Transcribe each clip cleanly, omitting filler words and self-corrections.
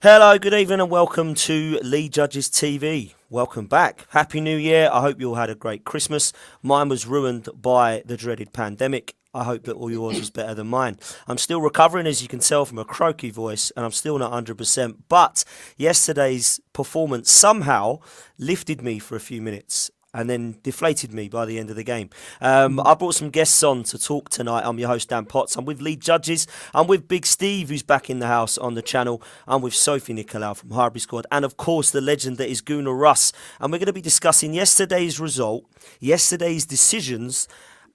Hello, good evening, and welcome to Lee Judges TV. Welcome back. Happy New Year. I hope you all had a great Christmas. Mine was ruined by the dreaded pandemic. I hope that all yours was better than mine. I'm still recovering, as you can tell from a croaky voice, and I'm still not 100%. But yesterday's performance somehow lifted me for a few minutes and then deflated me by the end of the game. I brought some guests on to talk tonight. I'm your host, Dan Potts. I'm with Lead Judges. I'm with Big Steve, who's back in the house on the channel. I'm with Sophie Nicolau from Highbury Squad. And, of course, the legend that is Gunnar Russ. And we're going to be discussing yesterday's result, yesterday's decisions,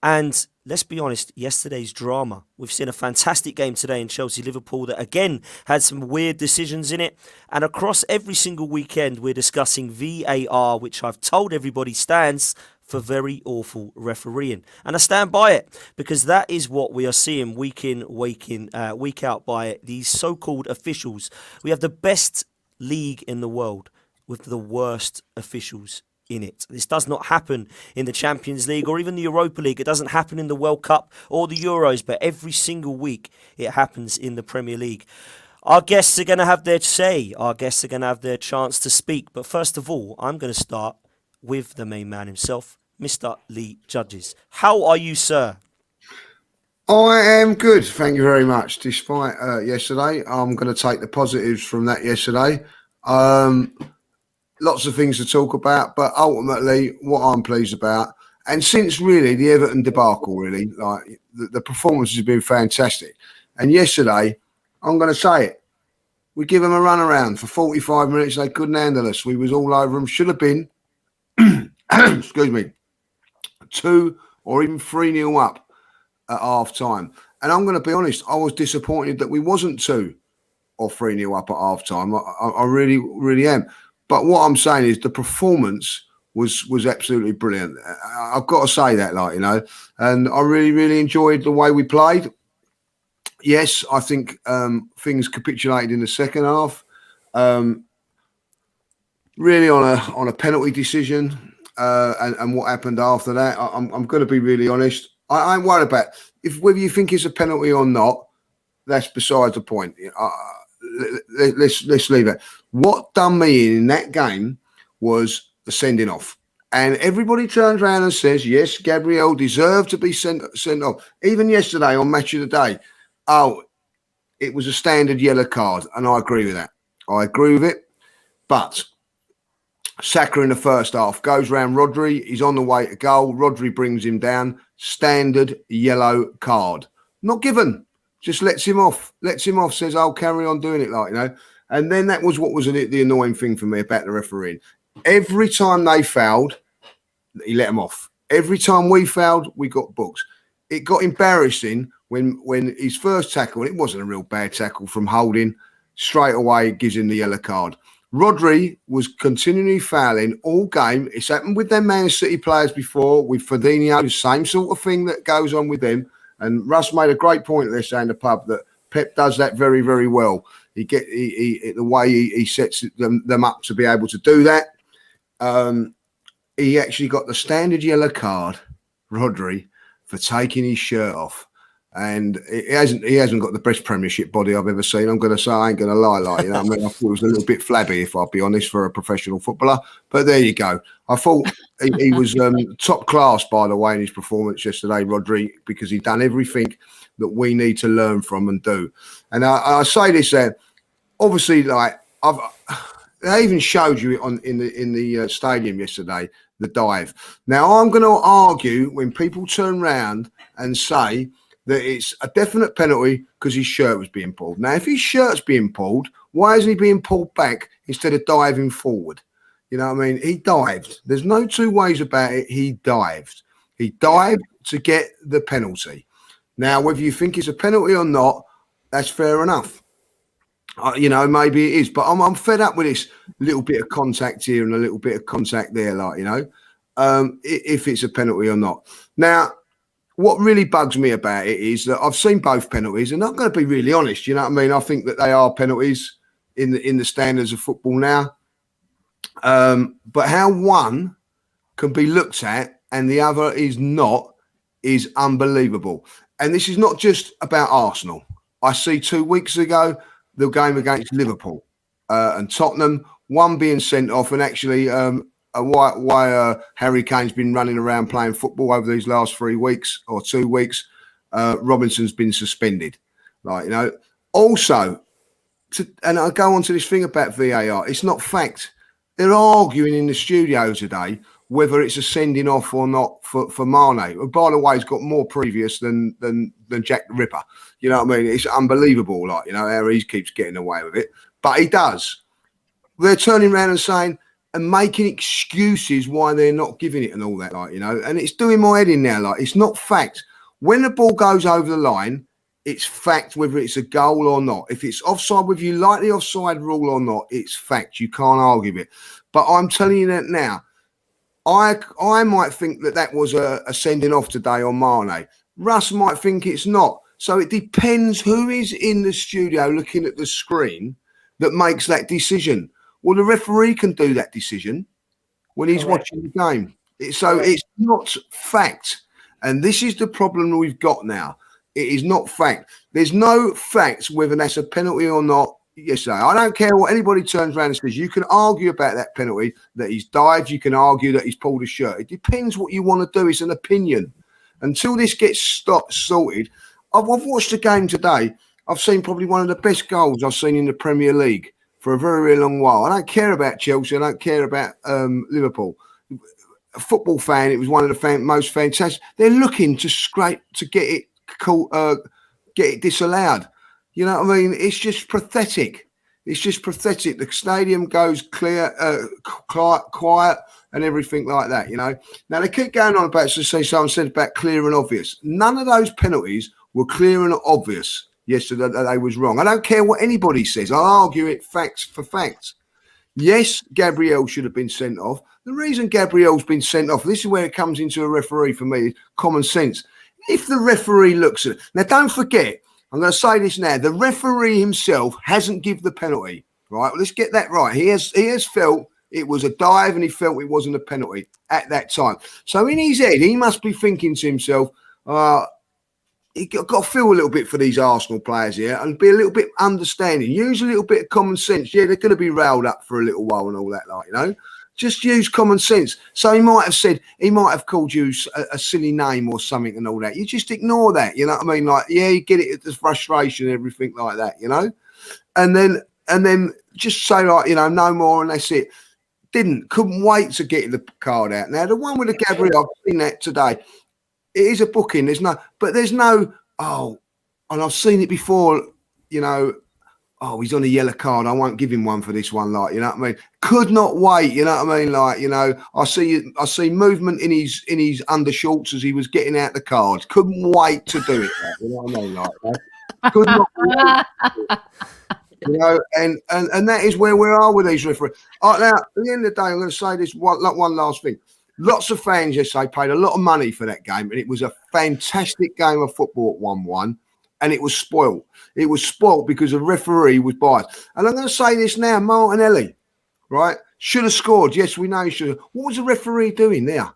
and let's be honest, yesterday's drama. We've seen a fantastic game today in Chelsea-Liverpool that, again, had some weird decisions in it. And across every single weekend, we're discussing VAR, which I've told everybody stands for very awful refereeing. And I stand by it, because that is what we are seeing week in, week out by these so-called officials. We have the best league in the world with the worst officials in it. This does not happen in the Champions League or even the Europa League. It doesn't happen in the World Cup or the Euros, but every single week it happens in the Premier League. Our guests are going to have their say. Our guests are going to have their chance to speak. But first of all, I'm going to start with the main man himself, Mr. Lee Judges. How are you, sir? I am good, thank you very much. Despite yesterday, I'm going to take the positives from that yesterday. Lots of things to talk about, but ultimately what I'm pleased about, and since really the Everton debacle, really, like the performance has been fantastic. And yesterday, I'm going to say it, we give them a run around for 45 minutes. They couldn't handle us. We was all over them. Should have been, excuse me, 2 or even 3-0 up at half time. And I'm going to be honest, I was disappointed that we wasn't 2 or 3-0 up at half time. I really, really am. But what I'm saying is the performance was absolutely brilliant. I've got to say that, and I really, really enjoyed the way we played. Yes, I think things capitulated in the second half. Really on a penalty decision and what happened after that. I'm going to be really honest. I ain't worried about whether you think it's a penalty or not. That's beside the point. Let's leave it. What done me in that game was the sending off. And everybody turns around and says, yes, Gabriel deserved to be sent off. Even yesterday on Match of the Day, it was a standard yellow card. And I agree with that. I agree with it. But Saka in the first half goes round Rodri. He's on the way to goal. Rodri brings him down. Standard yellow card. Not given. Just lets him off, says, I'll carry on doing it, And then that was what was the annoying thing for me about the refereeing. Every time they fouled, he let them off. Every time we fouled, we got booked. It got embarrassing when his first tackle, it wasn't a real bad tackle from Holding, straight away it gives him the yellow card. Rodri was continually fouling all game. It's happened with them Man City players before, with Fabinho, the same sort of thing that goes on with them. And Russ made a great point this day in the pub that Pep does that very, very well. The way he sets them up to be able to do that. He actually got the standard yellow card, Rodri, for taking his shirt off. And he hasn't got the best Premiership body I've ever seen. I'm going to say, I ain't going to lie, I thought it was a little bit flabby, if I'll be honest, for a professional footballer. But there you go. I thought he was top class, by the way, in his performance yesterday, Rodri, because he'd done everything that we need to learn from and do. And I say this, obviously, they even showed you it in the stadium yesterday, the dive. Now, I'm going to argue when people turn round and say that it's a definite penalty because his shirt was being pulled. Now, if his shirt's being pulled, why isn't he being pulled back instead of diving forward? You know what I mean? He dived. There's no two ways about it. He dived. He dived to get the penalty. Now, whether you think it's a penalty or not, that's fair enough. Maybe it is. But I'm fed up with this little bit of contact here and a little bit of contact there, if it's a penalty or not. Now, what really bugs me about it is that I've seen both penalties, and I'm going to be really honest. You know what I mean? I think that they are penalties in the standards of football now. But how one can be looked at and the other is not is unbelievable. And this is not just about Arsenal. I see 2 weeks ago the game against Liverpool. and Tottenham, one being sent off, and actually why Harry Kane's been running around playing football over these last 3 weeks or 2 weeks. Robinson's been suspended. Also, and I go on to this thing about VAR. It's not fact. They're arguing in the studio today whether it's a sending off or not for Mane. Who, by the way, he's got more previous than Jack the Ripper. You know what I mean? It's unbelievable, how he keeps getting away with it. But he does. They're turning around and saying and making excuses why they're not giving it and all that, and it's doing my head in now. It's not fact. When the ball goes over the line, it's fact whether it's a goal or not. If it's offside, whether you like the offside rule or not, it's fact. You can't argue it. But I'm telling you that now. I might think that was a sending off today on Mane. Russ might think it's not. So it depends who is in the studio looking at the screen that makes that decision. Well, the referee can do that decision when he's watching the game. So it's not fact. And this is the problem we've got now. It is not fact. There's no facts whether that's a penalty or not. Yes, I don't care what anybody turns around and says. You can argue about that penalty, that he's dived. You can argue that he's pulled a shirt. It depends what you want to do. It's an opinion. Until this gets sorted, I've watched the game today. I've seen probably one of the best goals I've seen in the Premier League for a very, very long while. I don't care about Chelsea. I don't care about Liverpool. A football fan, it was one of the most fantastic. They're looking to get it disallowed. You know what I mean? It's just pathetic. It's just pathetic. The stadium goes clear, quiet, and everything like that. Now they keep going on about. So say someone said about clear and obvious. None of those penalties were clear and obvious. Yesterday that they was wrong. I don't care what anybody says. I'll argue it facts for facts. Yes, Gabriel should have been sent off. The reason Gabriel's been sent off, this is where it comes into a referee for me, common sense. If the referee looks at it, now don't forget, I'm going to say this now, the referee himself hasn't given the penalty, right? Well, let's get that right. He has felt it was a dive and he felt it wasn't a penalty at that time. So in his head, he must be thinking to himself, he got to feel a little bit for these Arsenal players here and be a little bit understanding. Use a little bit of common sense. Yeah, they're going to be railed up for a little while and all that, Just use common sense. So he might have called you a silly name or something and all that. You just ignore that, you know what I mean? You get it at the frustration and everything like that, And then just say no more and that's it. Couldn't wait to get the card out. Now, the one with the Gabriel, I've seen that today. It is a booking. There's no, and I've seen it before, he's on a yellow card. I won't give him one for this one, you know what I mean? Could not wait, you know what I mean? I see movement in his undershorts as he was getting out the cards. Couldn't wait to do it, you know what I mean? Could not wait. And that is where we are with these referees. Now, at the end of the day, I'm going to say this one last thing. Lots of fans yesterday paid a lot of money for that game, and it was a fantastic game of football at 1-1, and it was spoilt. It was spoilt because the referee was biased. And I'm going to say this now, Martinelli, right, should have scored. Yes, we know he should have. What was the referee doing there?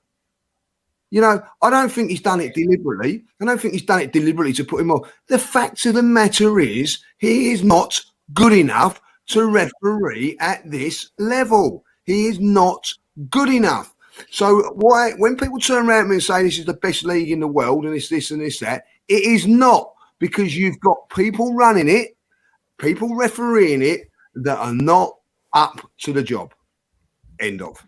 I don't think he's done it deliberately. I don't think he's done it deliberately to put him off. The fact of the matter is he is not good enough to referee at this level. He is not good enough. So when people turn around to me and say this is the best league in the world and it's this and this, that, it is not, because you've got people running it, people refereeing it that are not up to the job. End of.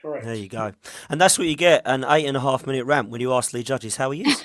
Correct. There you go. And that's what you get, an 8.5-minute rant when you ask Lee Judges how he is.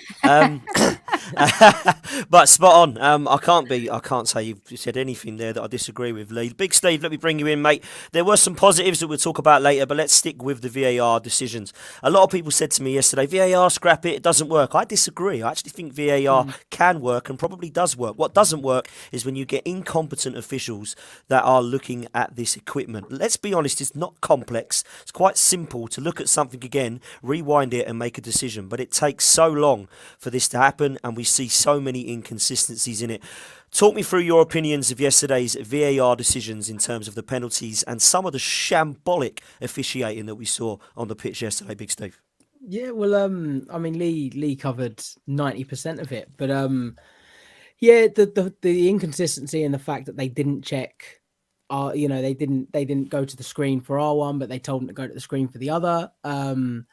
But spot on. I can't say you've said anything there that I disagree with, Lee. Big Steve, let me bring you in, mate. There were some positives that we'll talk about later, but let's stick with the VAR decisions. A lot of people said to me yesterday, VAR, scrap it doesn't work. I disagree. I actually think VAR can work and probably does work. What doesn't work is when you get incompetent officials that are looking at this equipment. Let's be honest, it's not complex. It's quite simple to look at something again, rewind it and make a decision, but it takes so long for this to happen, and we see so many inconsistencies in it. Talk me through your opinions of yesterday's VAR decisions in terms of the penalties and some of the shambolic officiating that we saw on the pitch yesterday, Big Steve. Yeah, well, I mean, Lee covered 90% of it, but yeah, the inconsistency and the fact that they didn't check they didn't go to the screen for our one, but they told them to go to the screen for the other. And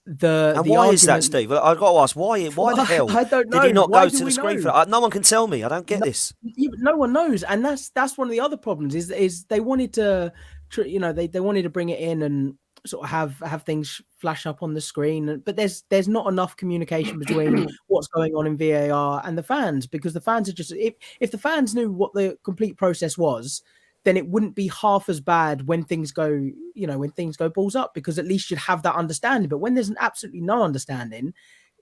why is that, Steve? I've got to ask, why the hell I don't know. did he not Why go do to the we screen know? for that? No one can tell me. I don't get No, this. no one knows, and that's one of the other problems. Is they wanted to, they wanted to bring it in and sort of have things flash up on the screen, but there's not enough communication between what's going on in VAR and the fans, because the fans are just, if the fans knew what the complete process was, then it wouldn't be half as bad when things go balls up, because at least you'd have that understanding. But when there's absolutely no understanding,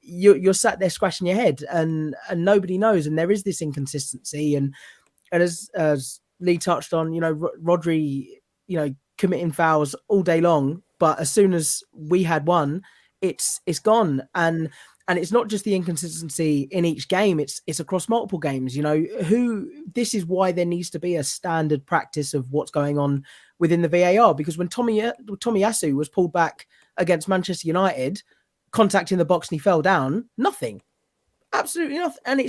you're sat there scratching your head, and nobody knows, and there is this inconsistency. And as Lee touched on, Rodri, committing fouls all day long, but as soon as we had one, it's gone. And it's not just the inconsistency in each game, it's across multiple games. This is why there needs to be a standard practice of what's going on within the VAR, because when Tomiyasu was pulled back against Manchester United, contacting the box and he fell down, nothing, absolutely nothing. And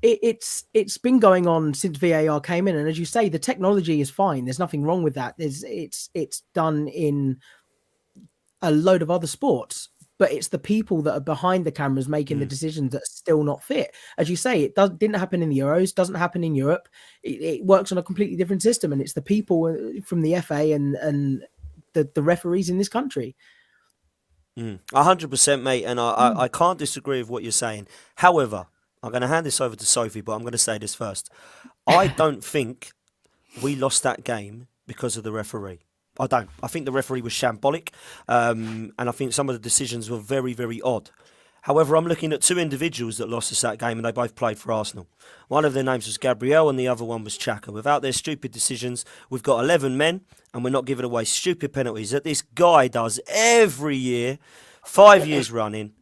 it's been going on since VAR came in. And as you say, the technology is fine, there's nothing wrong with that. It's done in a load of other sports, but it's the people that are behind the cameras making the decisions that are still not fit. As you say, didn't happen in the Euros, doesn't happen in Europe. It works on a completely different system, and it's the people from the FA and the referees in this country. 100%, mate, and I can't disagree with what you're saying. However, I'm going to hand this over to Sophie, but I'm going to say this first. I don't think we lost that game because of the referee. I don't. I think the referee was shambolic, and I think some of the decisions were very, very odd. However, I'm looking at two individuals that lost us that game, and they both played for Arsenal. One of their names was Gabriel, and the other one was Xhaka. Without their stupid decisions, we've got 11 men, and we're not giving away stupid penalties that this guy does every year, 5 years running,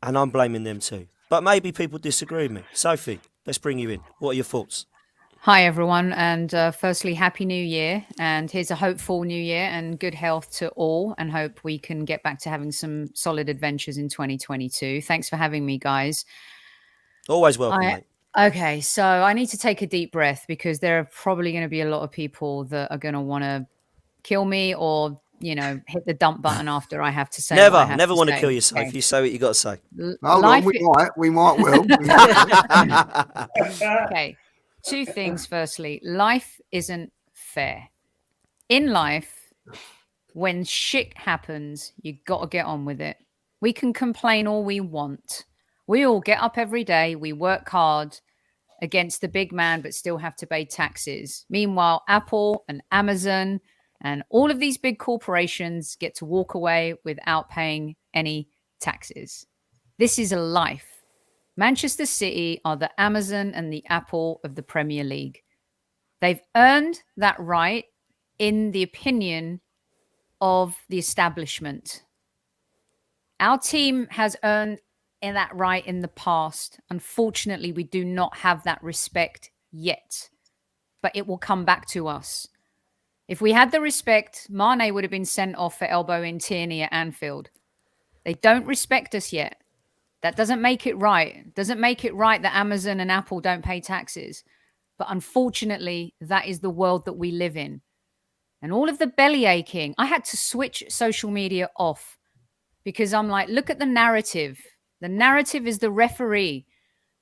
and I'm blaming them too. But maybe people disagree with me. Sophie, let's bring you in. What are your thoughts? Hi, everyone. And firstly, Happy New Year. And here's a hopeful new year and good health to all. And hope we can get back to having some solid adventures in 2022. Thanks for having me, guys. Always welcome, mate. Okay, so I need to take a deep breath, because there are probably going to be a lot of people that are going to want to kill me or, hit the dump button after I have to say never want to kill you, Sophie. Okay. Say what you got to say. We might will. Okay. Two things. Firstly, life isn't fair. In life, when shit happens, you got to get on with it. We can complain all we want. We all get up every day. We work hard against the big man, but still have to pay taxes. Meanwhile, Apple and Amazon and all of these big corporations get to walk away without paying any taxes. This is a life. Manchester City are the Amazon and the Apple of the Premier League. They've earned that right in the opinion of the establishment. Our team has earned that right in the past. Unfortunately, we do not have that respect yet, but it will come back to us. If we had the respect, Mane would have been sent off for elbowing Tierney at Anfield. They don't respect us yet. That doesn't make it right. Doesn't make it right that Amazon and Apple don't pay taxes. But unfortunately, that is the world that we live in. And all of the belly aching, I had to switch social media off, because I'm like, look at the narrative. The narrative is the referee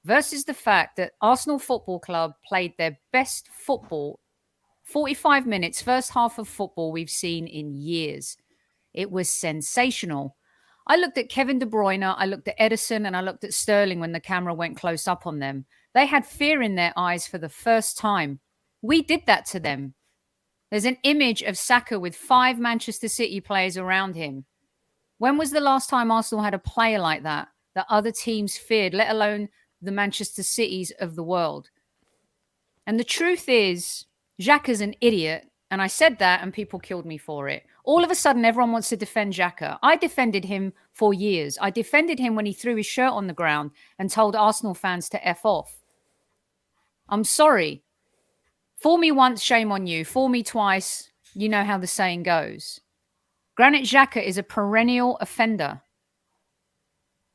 versus the fact that Arsenal Football Club played their best football, 45 minutes, first half of football we've seen in years. It was sensational. I looked at Kevin De Bruyne, I looked at Ederson, and I looked at Sterling when the camera went close up on them. They had fear in their eyes for the first time. We did that to them. There's an image of Saka with 5 Manchester City players around him. When was the last time Arsenal had a player like that other teams feared, let alone the Manchester Cities of the world? And the truth is, Xhaka's an idiot. And I said that and people killed me for it. All of a sudden, everyone wants to defend Xhaka. I defended him for years. I defended him when he threw his shirt on the ground and told Arsenal fans to F off. I'm sorry. Fool me once, shame on you. Fool me twice, you know how the saying goes. Granit Xhaka is a perennial offender.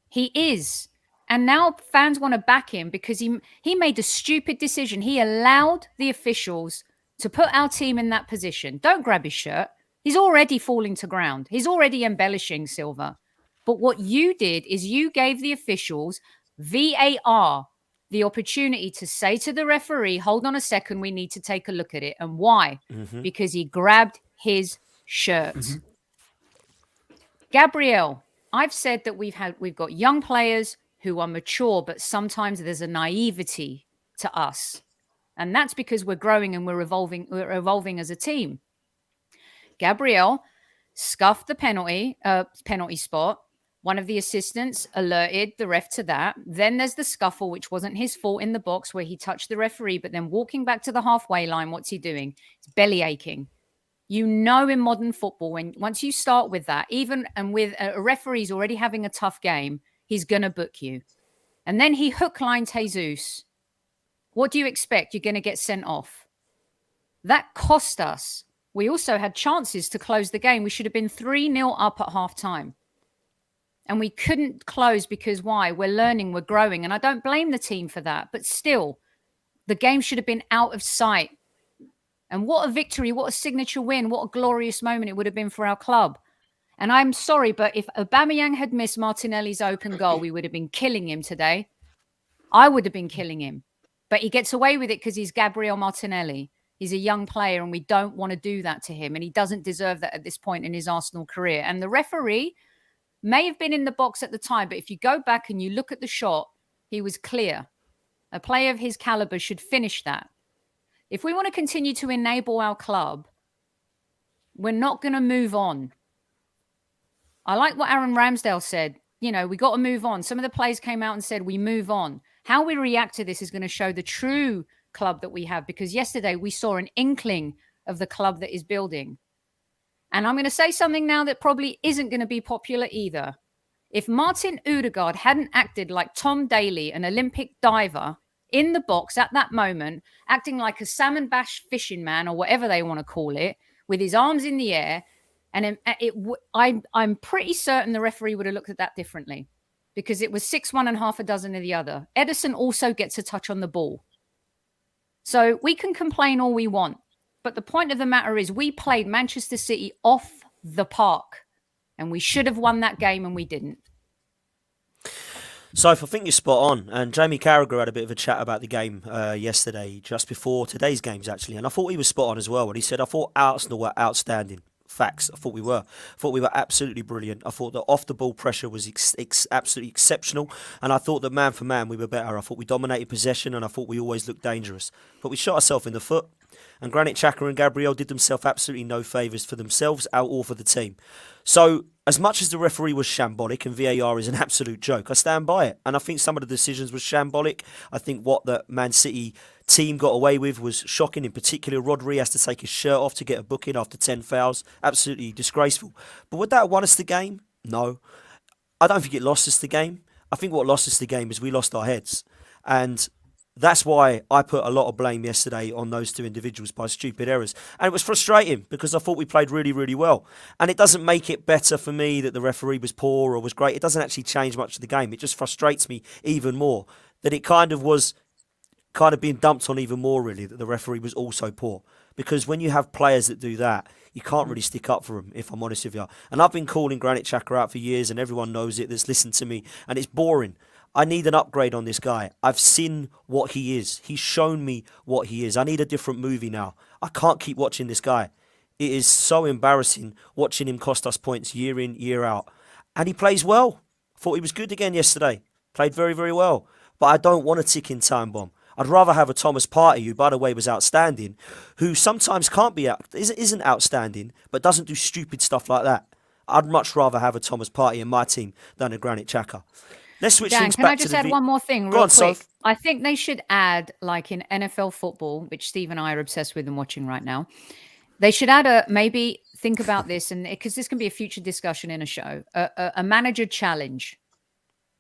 He is. And now fans want to back him because he made a stupid decision. He allowed the officials to put our team in that position. Don't grab his shirt. He's already falling to ground. He's already embellishing Silva. But what you did is you gave the officials, VAR, the opportunity to say to the referee, hold on a second, we need to take a look at it. And why? Because he grabbed his shirt. Gabriel, I've said that we've got young players who are mature, but sometimes there's a naivety to us. And that's because we're growing and we're evolving as a team. Gabriel scuffed the penalty spot. One of the assistants alerted the ref to that. Then there's the scuffle, which wasn't his fault in the box where he touched the referee, but then walking back to the halfway line, what's he doing? It's belly aching. You know, in modern football, once you start with that, even and with a referee's already having a tough game, he's going to book you. And then he hook lined Jesus. What do you expect? You're going to get sent off. That cost us. We also had chances to close the game. We should have been 3-0 up at half time. And we couldn't close because why? We're learning, we're growing. And I don't blame the team for that. But still, the game should have been out of sight. And what a victory, what a signature win, what a glorious moment it would have been for our club. And I'm sorry, but if Aubameyang had missed Martinelli's open goal, we would have been killing him today. I would have been killing him. But he gets away with it because he's Gabriel Martinelli. He's a young player and we don't want to do that to him. And he doesn't deserve that at this point in his Arsenal career. And the referee may have been in the box at the time, but if you go back and you look at the shot, he was clear. A player of his caliber should finish that. If we want to continue to enable our club, we're not going to move on. I like what Aaron Ramsdale said. You know, we got to move on. Some of the players came out and said, we move on. How we react to this is going to show the true club that we have, because yesterday we saw an inkling of the club that is building. And I'm going to say something now that probably isn't going to be popular either. If Martin Ødegaard hadn't acted like Tom Daley, an Olympic diver, in the box at that moment, acting like a salmon bash fishing man or whatever they want to call it, with his arms in the air, and I'm pretty certain the referee would have looked at that differently, because it was 6-1 and half a dozen of the other. Ederson also gets a touch on the ball. So we can complain all we want. But the point of the matter is we played Manchester City off the park and we should have won that game and we didn't. Soph, I think you're spot on. And Jamie Carragher had a bit of a chat about the game yesterday, just before today's games, actually. And I thought he was spot on as well. And he said, I thought Arsenal were outstanding. Facts. I thought we were. I thought we were absolutely brilliant. I thought that off-the-ball pressure was absolutely exceptional. And I thought that man for man, we were better. I thought we dominated possession and I thought we always looked dangerous. But we shot ourselves in the foot. And Granit Xhaka and Gabriel did themselves absolutely no favours for themselves or for the team. So, as much as the referee was shambolic and VAR is an absolute joke, I stand by it. And I think some of the decisions were shambolic. I think what the Man City team got away with was shocking. In particular, Rodri has to take his shirt off to get a booking after 10 fouls. Absolutely disgraceful. But would that have won us the game? No. I don't think it lost us the game. I think what lost us the game is we lost our heads. And that's why I put a lot of blame yesterday on those two individuals by stupid errors. And it was frustrating because I thought we played really, really well. And it doesn't make it better for me that the referee was poor or was great. It doesn't actually change much of the game. It just frustrates me even more that it was being dumped on even more, really, that the referee was also poor. Because when you have players that do that, you can't really stick up for them, if I'm honest with you. And I've been calling Granit Xhaka out for years and everyone knows it that's listened to me. And it's boring. I need an upgrade on this guy. I've seen what he is. He's shown me what he is. I need a different movie now. I can't keep watching this guy. It is so embarrassing watching him cost us points year in, year out. And he plays well. Thought he was good again yesterday. Played very, very well. But I don't want a ticking time bomb. I'd rather have a Thomas Partey, who, by the way, was outstanding, who sometimes isn't outstanding, but doesn't do stupid stuff like that. I'd much rather have a Thomas Partey in my team than a Granit Xhaka. Let's switch things back to can I just add one more thing real quick? Soph. I think they should add, like in NFL football, which Steve and I are obsessed with and watching right now, they should add maybe think about this, and because this can be a future discussion in a show, a manager challenge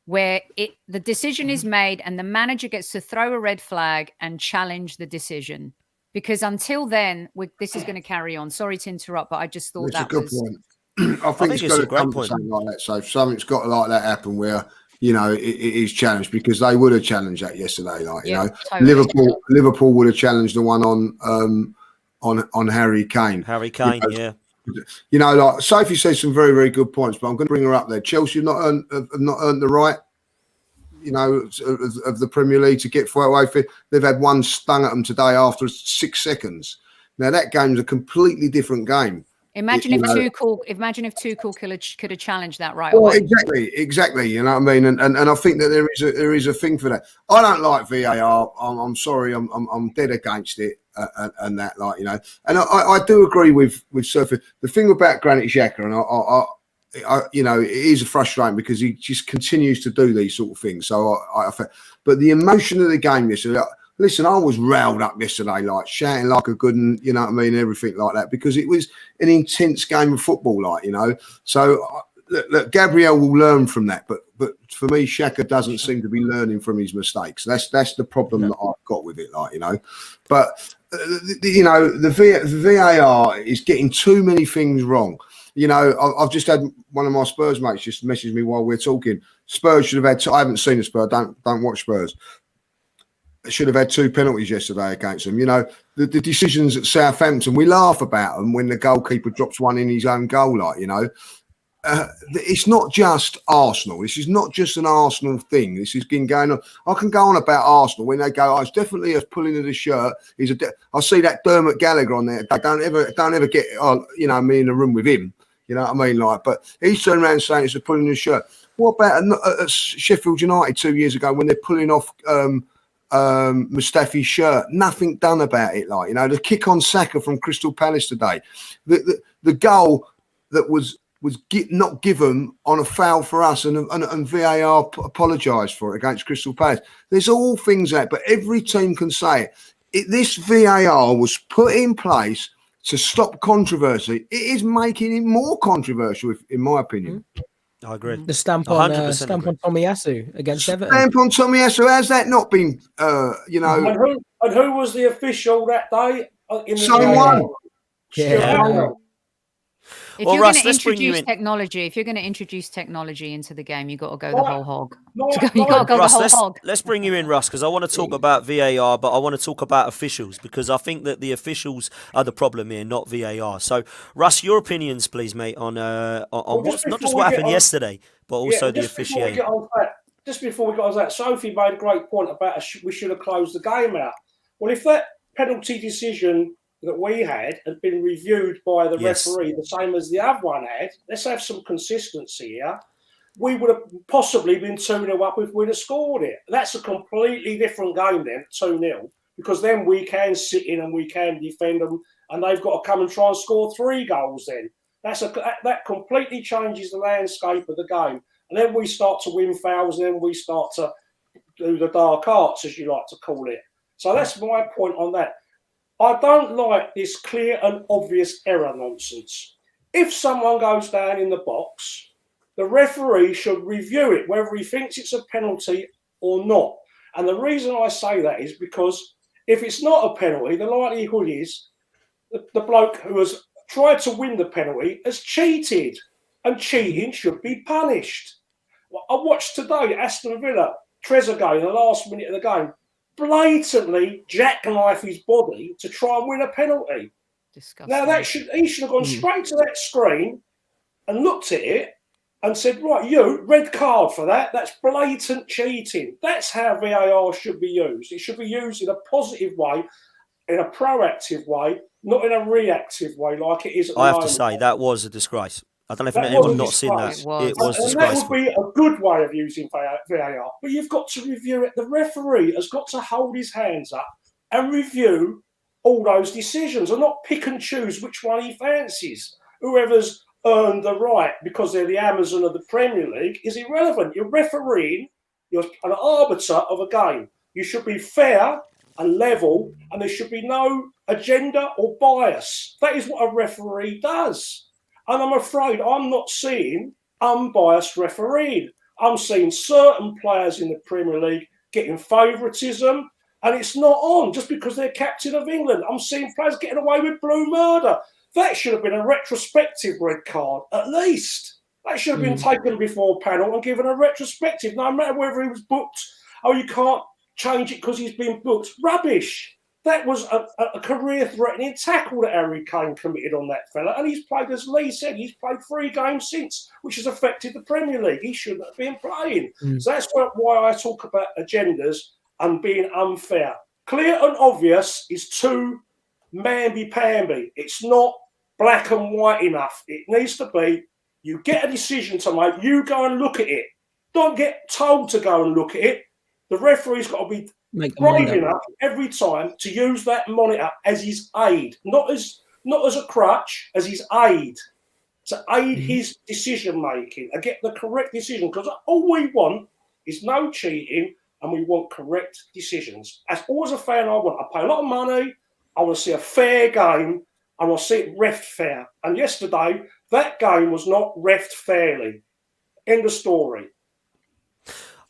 where the decision is made and the manager gets to throw a red flag and challenge the decision. Because until then, this is going to carry on. Sorry to interrupt, but I just thought It's a good point. I think it's got to come to something like that. So if something's got to like that happen where it is challenged, because they would have challenged that yesterday. Totally. Liverpool would have challenged the one on Harry Kane. Harry Kane, yeah. Like Sophie says some very, very good points, but I'm going to bring her up there. Chelsea have not earned the right, of the Premier League to get away with it. They've had one stung at them today after 6 seconds. Now that game's a completely different game. Imagine if Tuchel could have challenged that right away. Exactly. You know what I mean? And I think that there is a thing for that. I don't like VAR. I'm sorry. I'm dead against it. And that, and I do agree with Sophie. The thing about Granit Xhaka, and it is frustrating because he just continues to do these sort of things. So but the emotion of the game yesterday. Listen, I was riled up yesterday, shouting like a good one, you know what I mean, everything like that, because it was an intense game of football, So, look, Gabriel will learn from that, but for me, Xhaka doesn't seem to be learning from his mistakes. That's the problem that I've got with it, But the VAR is getting too many things wrong. I've just had one of my Spurs mates just message me while we're talking. Spurs should have had. I haven't seen the Spurs. Don't watch Spurs. Should have had 2 penalties yesterday against them. The decisions at Southampton, we laugh about them when the goalkeeper drops one in his own goal, it's not just Arsenal. This is not just an Arsenal thing. This has been going on. I can go on about Arsenal when they go, it's definitely a pulling of the shirt. I see that Dermot Gallagher on there. Don't ever get, me in a room with him. You know what I mean? But he's turned around saying it's a pulling of the shirt. What about at Sheffield United 2 years ago when they're pulling off Mustafi's shirt? Nothing done about it. The kick on Saka from Crystal Palace today, the goal that was not given on a foul for us, and VAR apologised for it against Crystal Palace. There's all things that, but every team can say it. This VAR was put in place to stop controversy. It is making it more controversial, in my opinion. I agree. The stamp on Tomiyasu against Everton. Stamp on Tomiyasu. Has that not been, And who was the official that day? Same one. Yeah. If you're going to introduce technology into the game, you've got to go the whole hog. Let's bring you in, Russ, because I want to talk about VAR, but I want to talk about officials, because I think that the officials are the problem here, not VAR. So, Russ, your opinions, please, mate, on what's not just what happened yesterday, but also the officiating. Just before we got on that, Sophie made a great point about we should have closed the game out. Well, if that penalty decision that we had been reviewed by the referee the same as the other one had, let's have some consistency here, we would have possibly been 2-0 up if we'd have scored it. That's a completely different game then, 2-0, because then we can sit in and we can defend them, and they've got to come and try and score 3 goals then. That completely changes the landscape of the game. And then we start to win fouls, and then we start to do the dark arts, as you like to call it. So that's my point on that. I don't like this clear and obvious error nonsense. If someone goes down in the box, the referee should review it, whether he thinks it's a penalty or not. And the reason I say that is because if it's not a penalty, the likelihood is the bloke who has tried to win the penalty has cheated, and cheating should be punished. I watched today Aston Villa, Trezeguet, in the last minute of the game, blatantly jackknife his body to try and win a penalty. Disgusting. Now he should have gone straight to that screen and looked at it and said, right, you, red card for that. That's blatant cheating. That's how VAR should be used. It should be used in a positive way, in a proactive way, not in a reactive way like it is at the moment. I have to say, that was a disgrace. I don't know if anyone not seen that. It was disgraceful. That would be a good way of using VAR. But you've got to review it. The referee has got to hold his hands up and review all those decisions and not pick and choose which one he fancies. Whoever's earned the right because they're the Amazon of the Premier League is irrelevant. You're refereeing, you're an arbiter of a game. You should be fair and level, and there should be no agenda or bias. That is what a referee does. And I'm afraid I'm not seeing unbiased refereeing. I'm seeing certain players in the Premier League getting favouritism, and it's not on just because they're captain of England. I'm seeing players getting away with blue murder. That should have been a retrospective red card, at least. That should have been taken before panel and given a retrospective, no matter whether he was booked. Oh, you can't change it because he's been booked. Rubbish. That was a career-threatening tackle that Harry Kane committed on that fella. And he's played, as Lee said, he's played 3 games since, which has affected the Premier League. He shouldn't have been playing. So that's why I talk about agendas and being unfair. Clear and obvious is too mamby-pamby. It's not black and white enough. It needs to be, you get a decision to make, you go and look at it. Don't get told to go and look at it. The referee's got to be brave enough every time to use that monitor as his aid, not as a crutch, as his aid, to aid his decision making and get the correct decision. Because all we want is no cheating, and we want correct decisions. As always a fan, I want. I pay a lot of money. I want to see a fair game. I want to see it reffed fair. And yesterday, that game was not reffed fairly. End of story.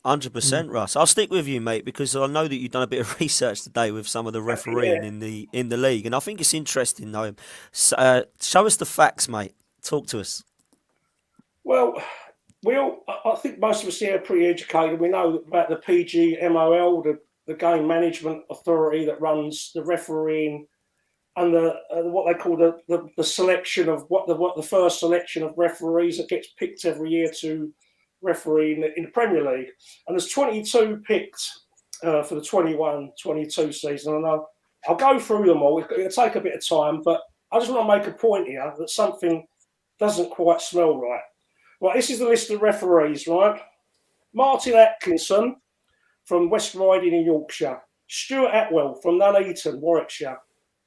100%, Russ. I'll stick with you, mate, because I know that you've done a bit of research today with some of the refereeing in the league, and I think it's interesting, though. Show us the facts, mate. Talk to us. Well, I think most of us here are pretty educated. We know about the PGMOL, the game management authority that runs the refereeing, and the what they call the selection of the first selection of referees that gets picked every year to referee in the Premier League. And there's 22 picked for the 21-22 season. And I'll go through them all. It'll take a bit of time, but I just want to make a point here that something doesn't quite smell right. Right, this is the list of referees, right? Martin Atkinson from West Riding in Yorkshire. Stuart Atwell from Nuneaton, Warwickshire.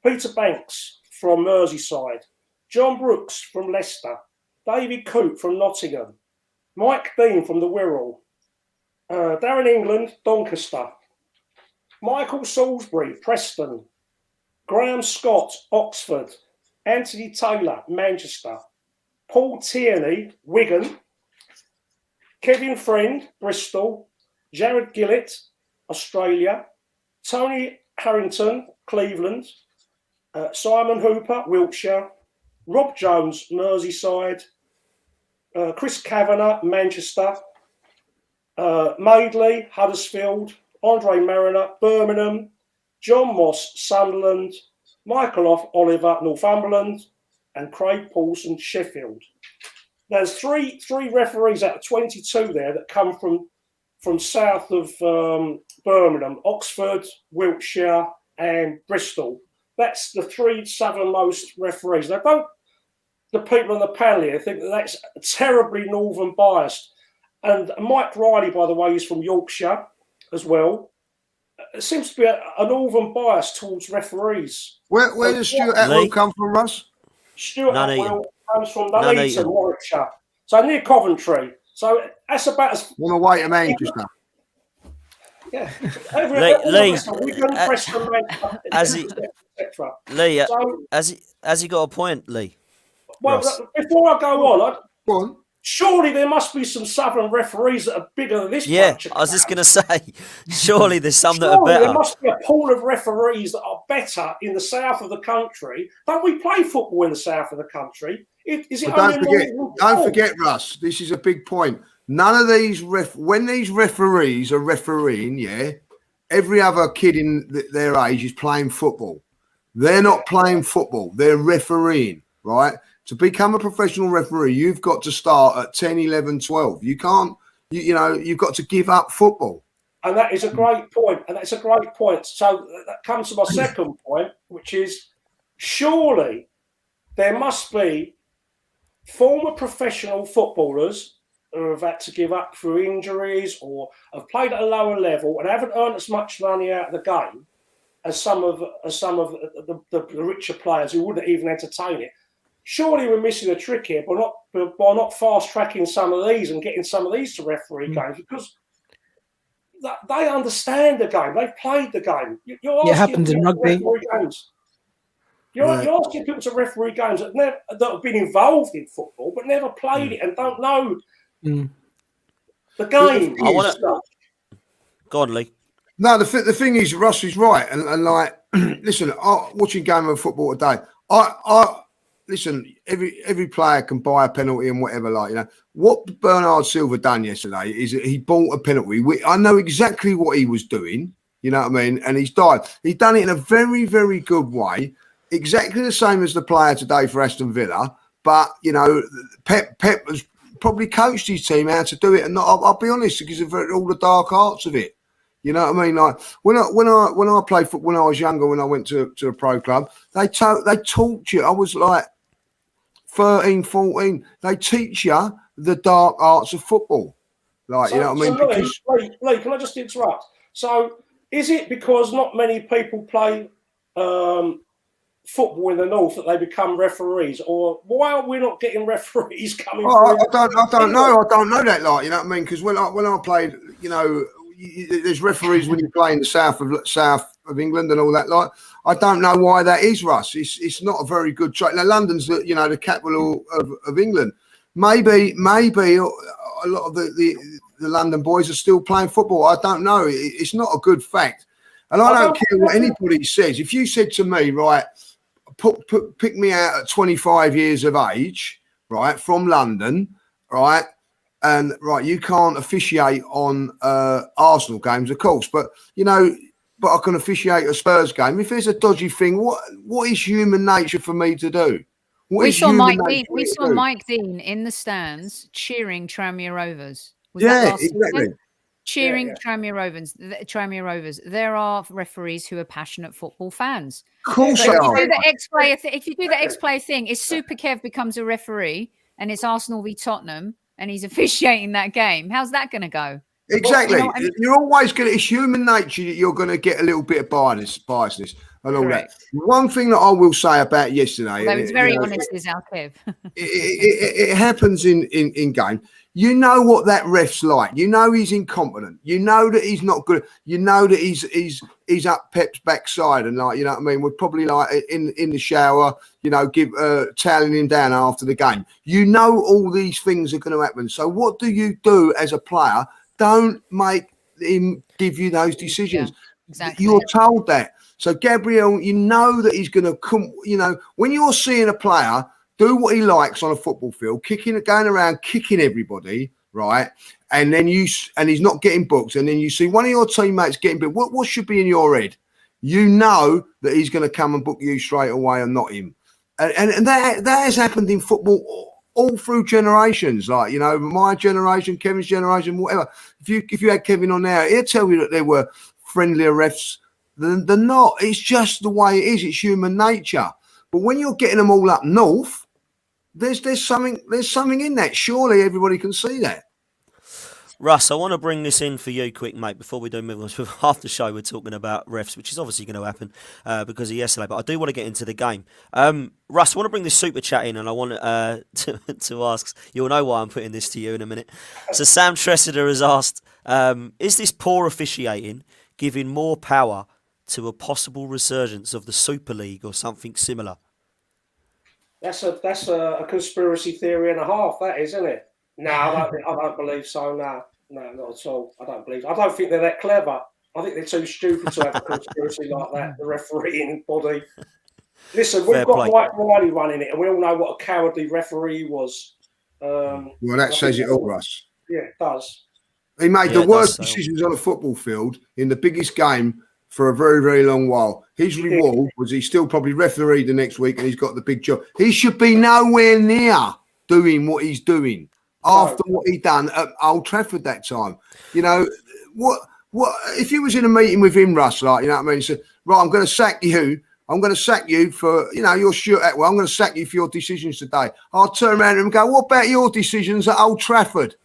Peter Banks from Merseyside. John Brooks from Leicester. David Coote from Nottingham. Mike Dean from the Wirral. Darren England, Doncaster. Michael Salisbury, Preston. Graham Scott, Oxford. Anthony Taylor, Manchester. Paul Tierney, Wigan. Kevin Friend, Bristol. Jared Gillett, Australia. Tony Harrington, Cleveland. Simon Hooper, Wiltshire. Rob Jones, Merseyside. Chris Kavanagh, Manchester. Madeley, Huddersfield. Andre Mariner, Birmingham. John Moss, Sunderland. Michael Oliver, Northumberland. And Craig Paulson, Sheffield. There's three referees out of 22 there that come from south of Birmingham, Oxford, Wiltshire, and Bristol. That's the 3 southernmost referees. Now, don't the people on the panel here think that's terribly northern biased. And Mike Riley, by the way, is from Yorkshire as well. It seems to be a northern bias towards referees. Where does Stuart Atwell come from, Russ? Stuart Atwell comes from Nuneaton, Warwickshire. So near Coventry. So that's about as... On the way to Manchester. Yeah. Has he got a point, Lee? Well, before I go on, surely there must be some southern referees that are bigger than this. Yeah, I was just going to say, surely there's some that are better. There must be a pool of referees that are better in the south of the country. Don't we play football in the south of the country? Don't forget, Russ, this is a big point. None of these when these referees are refereeing, every other kid in their age is playing football. They're not playing football. They're refereeing, right? To become a professional referee, you've got to start at 10, 11, 12. You can't, you've got to give up football. And that is a great point. So that comes to my second point, which is surely there must be former professional footballers who have had to give up through injuries or have played at a lower level and haven't earned as much money out of the game as some of the richer players who wouldn't even entertain it. Surely we're missing a trick here by not fast tracking some of these and getting some of these to referee games, because they understand the game. They've played the game. It happens in rugby. You're asking people to referee games that have been involved in football but never played it and don't know the game. Go on, Lee. No, the thing is, Russ is right, and like, listen, watching game of football today, listen, every player can buy a penalty and whatever, like, you know. What Bernard Silva done yesterday is that he bought a penalty. I know exactly what he was doing, you know what I mean? And he's done it in a very, very good way, exactly the same as the player today for Aston Villa. But, you know, Pep has probably coached his team how to do it. And I'll be honest, because of all the dark arts of it. You know what I mean? Like when I played football when I was younger, when I went to a pro club, they taught you. I was like 13, 14. They teach you the dark arts of football. Like, you know what I mean? Because... Lee, can I just interrupt? So is it because not many people play football in the north that they become referees, or why are we not getting referees coming? I don't know. I don't know that, like, you know what I mean? Because when I played, you know, there's referees when you play in the south of England and all that. Like, I don't know why that is, Russ. It's not a very good trade. Now, London's the capital of England. Maybe a lot of the London boys are still playing football. I don't know. It's not a good fact, and I don't care what anybody says. If you said to me, right, pick me out at 25 years of age, right, from London, right. And right, you can't officiate on Arsenal games, of course, but I can officiate a Spurs game. If there's a dodgy thing, what is human nature for me to do? We saw Mike Dean in the stands cheering Tranmere Rovers. Exactly. Cheering Tranmere Rovers. There are referees who are passionate football fans. Of course, so if you do the ex-player thing, if Super Kev becomes a referee and it's Arsenal v Tottenham, and he's officiating that game, how's that going to go? Exactly. You're always going to, it's human nature that you're going to get a little bit of biasness and all Correct. that. One thing that I will say about yesterday. Although it's very honest, is our Kev. it happens in game. You know what that ref's like. You know he's incompetent. You know that he's not good. You know that he's up Pep's backside, and like, you know what I mean. We're probably like in the shower, you know, toweling him down after the game. You know all these things are going to happen. So what do you do as a player? Don't make him give you those decisions. Yeah, exactly. You're told that. So Gabriel, you know that he's going to come. You know, when you're seeing a player do what he likes on a football field, going around kicking everybody, right? And then he's not getting booked. And then you see one of your teammates getting booked. What should be in your head? You know that he's going to come and book you straight away and not him. And that has happened in football all through generations. Like, you know, my generation, Kevin's generation, whatever. If you had Kevin on now, he'll tell you that there were friendlier refs than not. It's just the way it is. It's human nature. But when you're getting them all up north, there's something in that. Surely everybody can see that. Russ, I want to bring this in for you quick, mate, before we do move on to half the show. We're talking about refs, which is obviously going to happen because of yesterday, but I do want to get into the game. Russ, I want to bring this super chat in, and I want to ask, you'll know why I'm putting this to you in a minute. So Sam Tressida has asked, is this poor officiating giving more power to a possible resurgence of the Super League or something similar? That's a conspiracy theory and a half, that is, isn't it? No, I don't believe so. No, not at all. I don't think they're that clever. I think they're too stupid to have a conspiracy like that, the refereeing body. Listen, we've got Mike Riley running it, and we all know what a cowardly referee he was. Well, that says it all, Russ. Yeah, it does. He made the worst decisions on a football field in the biggest game for a very, very long while. His reward was he still probably refereed the next week and he's got the big job. He should be nowhere near doing what he's doing after what he done at Old Trafford that time. You know, what if you was in a meeting with him, Russ, like, you know what I mean? He said, right, I'm going to sack you. I'm going to sack you for, you know, you're Stuart Atwell. I'm going to sack you for your decisions today. I'll turn around and go, what about your decisions at Old Trafford?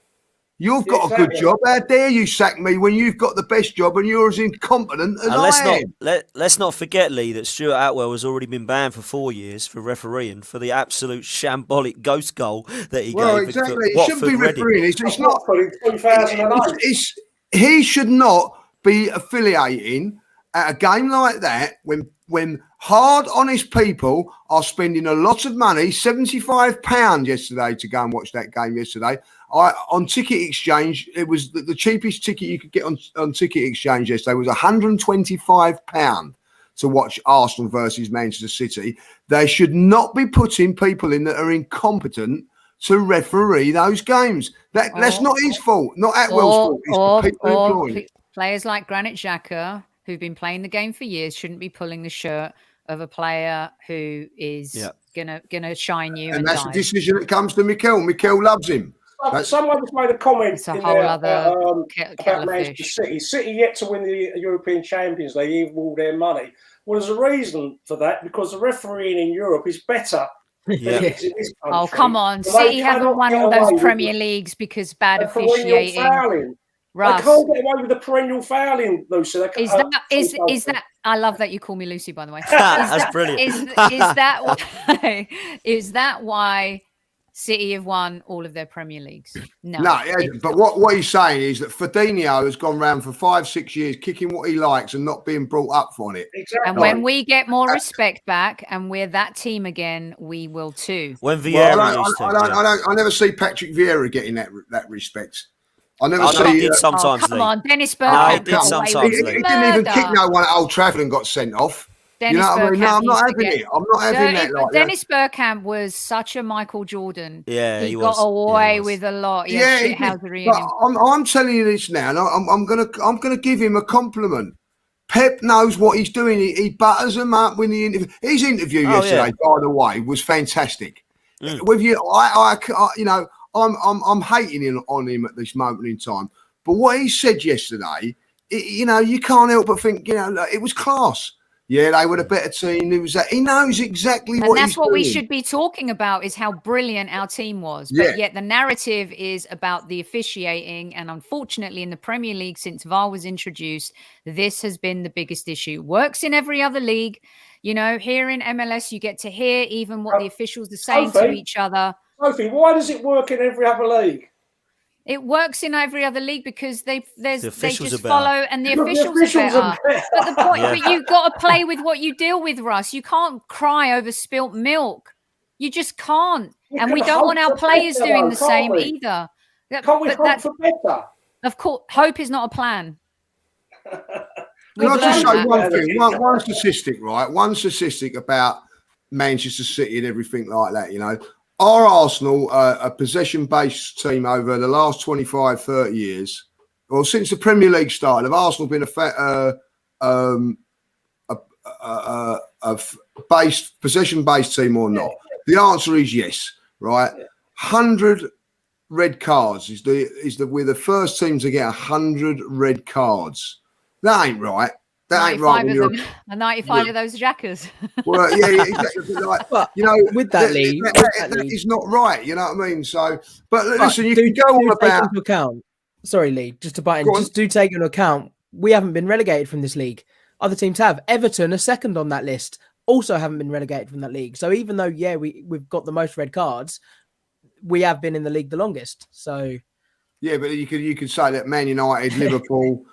You've got a good job. How dare you sack me when you've got the best job and you're as incompetent as I am? Let's not forget, Lee, that Stuart Atwell has already been banned for 4 years for refereeing for the absolute shambolic ghost goal that he gave. Well, exactly. He shouldn't be refereeing. It's not. He should not be affiliating at a game like that when hard, honest people are spending a lot of money, £75 yesterday to go and watch that game yesterday. On Ticket Exchange, it was the cheapest ticket you could get on Ticket Exchange yesterday was £125 to watch Arsenal versus Manchester City. They should not be putting people in that are incompetent to referee those games. That's not his fault, not Atwell's fault. It's the people employing. Players like Granit Xhaka, who've been playing the game for years, shouldn't be pulling the shirt of a player who is gonna shine you. And that's the decision that comes to Mikel. Mikel loves him. Someone just made a comment It's a in whole there other about Manchester City. City yet to win the European Champions League, even with all their money. Well, there's a reason for that, because the refereeing in Europe is better. Yeah. Oh, come on. City haven't won all those Premier Leagues because bad officiating. Russ. They can't get away with the perennial fouling, Lucy. Is that? I love that you call me Lucy, by the way. That's brilliant. Is that why City have won all of their Premier Leagues? No, but what he's saying is that Fabinho has gone round for 5-6 years, kicking what he likes and not being brought up on it. Exactly. And when we get more respect back and we're that team again, we will too. When Vieira I never see Patrick Vieira getting that respect. I never see. He did sometimes. Come on, Dennis Bergkamp. He did sometimes. He didn't even kick no one at Old Trafford and got sent off. Dennis you know what I mean? No, I'm not having it. I'm not having that. Like Dennis Bergkamp was such a Michael Jordan. Yeah, he got away with a lot. I'm telling you this now, and I'm gonna give him a compliment. Pep knows what he's doing. He butters them up when the interview. His interview yesterday, by the way, was fantastic. With you, I'm hating on him at this moment in time. But what he said yesterday, you can't help but think, it was class. Yeah, they were a better team. He knows exactly what he's doing. And that's what we should be talking about, is how brilliant our team was. But yet the narrative is about the officiating. And unfortunately, in the Premier League, since VAR was introduced, this has been the biggest issue. Works in every other league. Here in MLS, you get to hear even what the officials are saying to each other. Sophie, why does it work in every other league? It works in every other league because they just follow, and the officials are better. But the point, but you've got to play with what you deal with, Russ. You can't cry over spilt milk. You just can't. And we don't want our players doing the same either. Can't we hope for better? Of course, hope is not a plan. Can I just say one thing? One statistic, right? One statistic about Manchester City and everything like that, Our Arsenal, a possession-based team over the last 25, 30 years, or since the Premier League started, have Arsenal been a possession-based team or not? The answer is yes, right? 100 red cards we're the first team to get 100 red cards. That ain't right. That ain't right. 95 of those jackers. Well, yeah, exactly. With that, Lee, that is not right. You know what I mean? So, but listen, you can go on about. Into account. Sorry, Lee, just to bite in. Just do take into account. We haven't been relegated from this league. Other teams have. Everton are second on that list. Also, haven't been relegated from that league. So even though we've got the most red cards, we have been in the league the longest. So. Yeah, but you could say that Man United, Liverpool.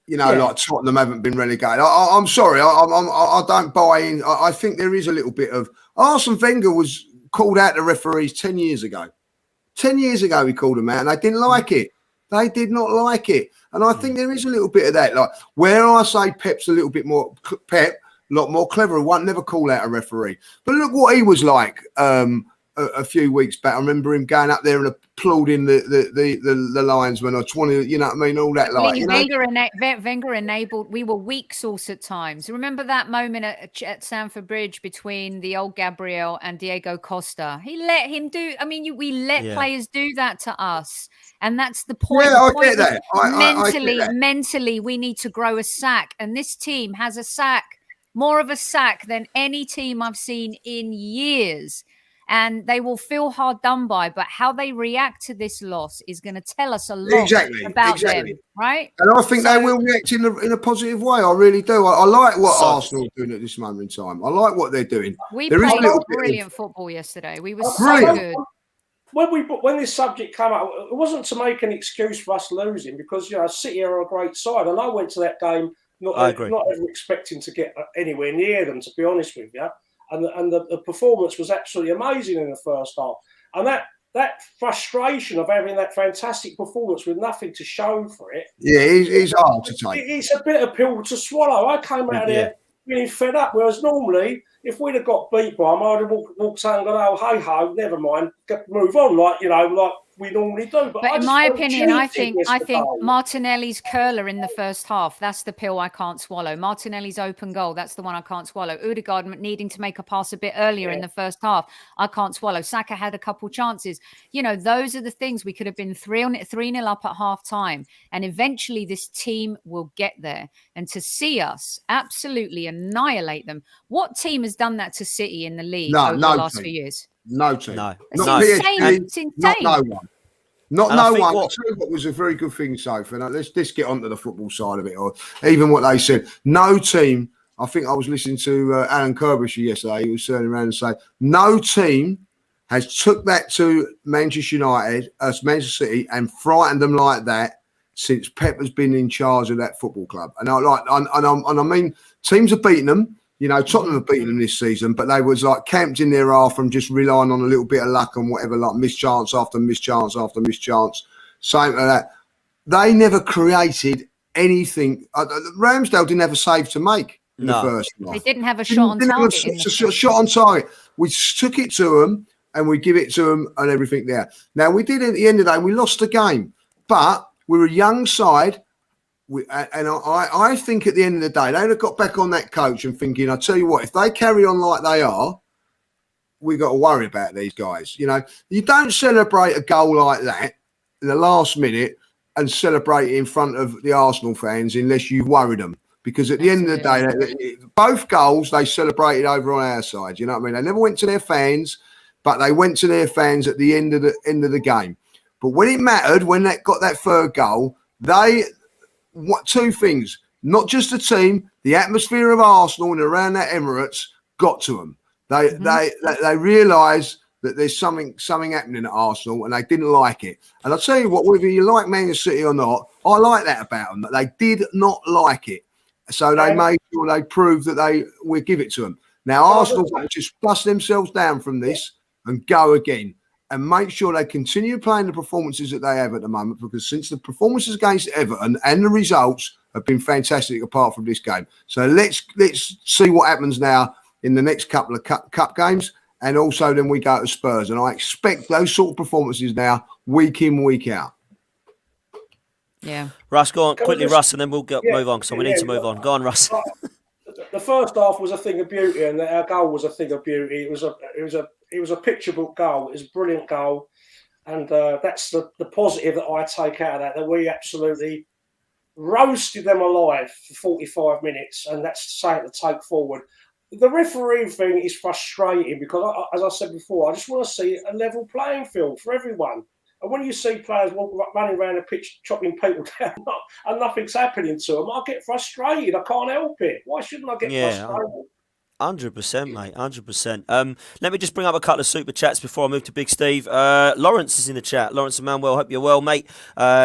Like Tottenham haven't been relegated. I'm sorry, I don't buy in. I think there is a little bit of Arsene Wenger was called out to referees 10 years ago. 10 years ago, he called them out, and they didn't like it. They did not like it, and I think there is a little bit of that. Like where I say Pep's a little bit more a lot more clever. Won't never call out a referee. But look what he was like a few weeks back. I remember him going up there and applauding the linesman or 20, you know what I mean, all that Wenger enabled. We were weak sauce at times. Remember that moment at Stamford Bridge between the old Gabriel and Diego Costa? He let him do. I mean, we let players do that to us, and that's the point. Yeah, I get that. Mentally, we need to grow a sack, and this team has a sack, more of a sack than any team I've seen in years. And they will feel hard done by, but how they react to this loss is going to tell us a lot about them, right? And I think they will react in a positive way. I really do. I like what Arsenal are doing at this moment in time. I like what they're doing. We played brilliant football yesterday. We were so good. When this subject came up, it wasn't to make an excuse for us losing, because City are a great side, and I went to that game not ever expecting to get anywhere near them, to be honest with you. And the performance was absolutely amazing in the first half. And that frustration of having that fantastic performance with nothing to show for it. Yeah, it's hard to take. It's a bit of pill to swallow. I came out there feeling fed up. Whereas normally, if we'd have got beat by them, I'd have walked out and gone, "Oh, hey ho, never mind, move on," like we normally do. But in my opinion, I think yesterday. Martinelli's curler in the first half, that's the pill I can't swallow. Martinelli's open goal, that's the one I can't swallow. Odegaard needing to make a pass a bit earlier in the first half, I can't swallow. Saka had a couple chances. Those are the things. We could have been 3-0 up at half time. And eventually this team will get there. And to see us absolutely annihilate them. What team has done that to City in the league over the last few years? No team. No. Not PSG, It's insane. not no one. Not And no I think one. I'll tell you what was a very good thing, Sophie. Now, let's get onto the football side of it, or even what they said. No team. I think I was listening to Alan Kirby yesterday. He was turning around and saying, no team has took that to Manchester United, Manchester City, and frightened them like that since Pep has been in charge of that football club. And I mean, teams have beaten them. Tottenham have beaten them this season, but they was like camped in their half from just relying on a little bit of luck and whatever, like mischance after mischance after mischance, something like that. They never created anything. Ramsdale didn't have a save to make in the first half. They didn't have a shot on target. Shot on target. We took it to them and we give it to them and everything there. Now, we did at the end of the day, we lost the game, but we're a young side. I think at the end of the day, they'd have got back on that coach and thinking, I tell you what, if they carry on like they are, we got to worry about these guys. You don't celebrate a goal like that in the last minute and celebrate it in front of the Arsenal fans unless you worried them. Because at the end of the day, both goals they celebrated over on our side. You know what I mean? They never went to their fans, but they went to their fans at the end of the game. But when it mattered, when they got that third goal, two things, not just the team, the atmosphere of Arsenal and around that Emirates got to them. They realised that there's something happening at Arsenal and they didn't like it. And I'll tell you what, whether you like Man City or not, I like that about them, that they did not like it. So they made sure they proved that we give it to them. Now, Arsenal just dust themselves down from this and go again. And make sure they continue playing the performances that they have at the moment, because since the performances against Everton and the results have been fantastic apart from this game. So let's see what happens now in the next couple of cup games, and also then we go to Spurs. And I expect those sort of performances now, week in, week out. Yeah. Russ, go on quickly, Russ, and then we'll move on, so we need to move on. Go on, Russ. The first half was a thing of beauty, and our goal was a thing of beauty. It was a picture book goal. It was a brilliant goal, and that's the positive that I take out of that we absolutely roasted them alive for 45 minutes, and that's something to take forward. The referee thing is frustrating because, as I said before, I just want to see a level playing field for everyone. And when you see players running around the pitch, chopping people down, and nothing's happening to them, I get frustrated. I can't help it. Why shouldn't I get frustrated? 100%, mate. 100%. Let me just bring up a couple of super chats before I move to Big Steve. Lawrence is in the chat. Lawrence and Manuel, hope you're well, mate.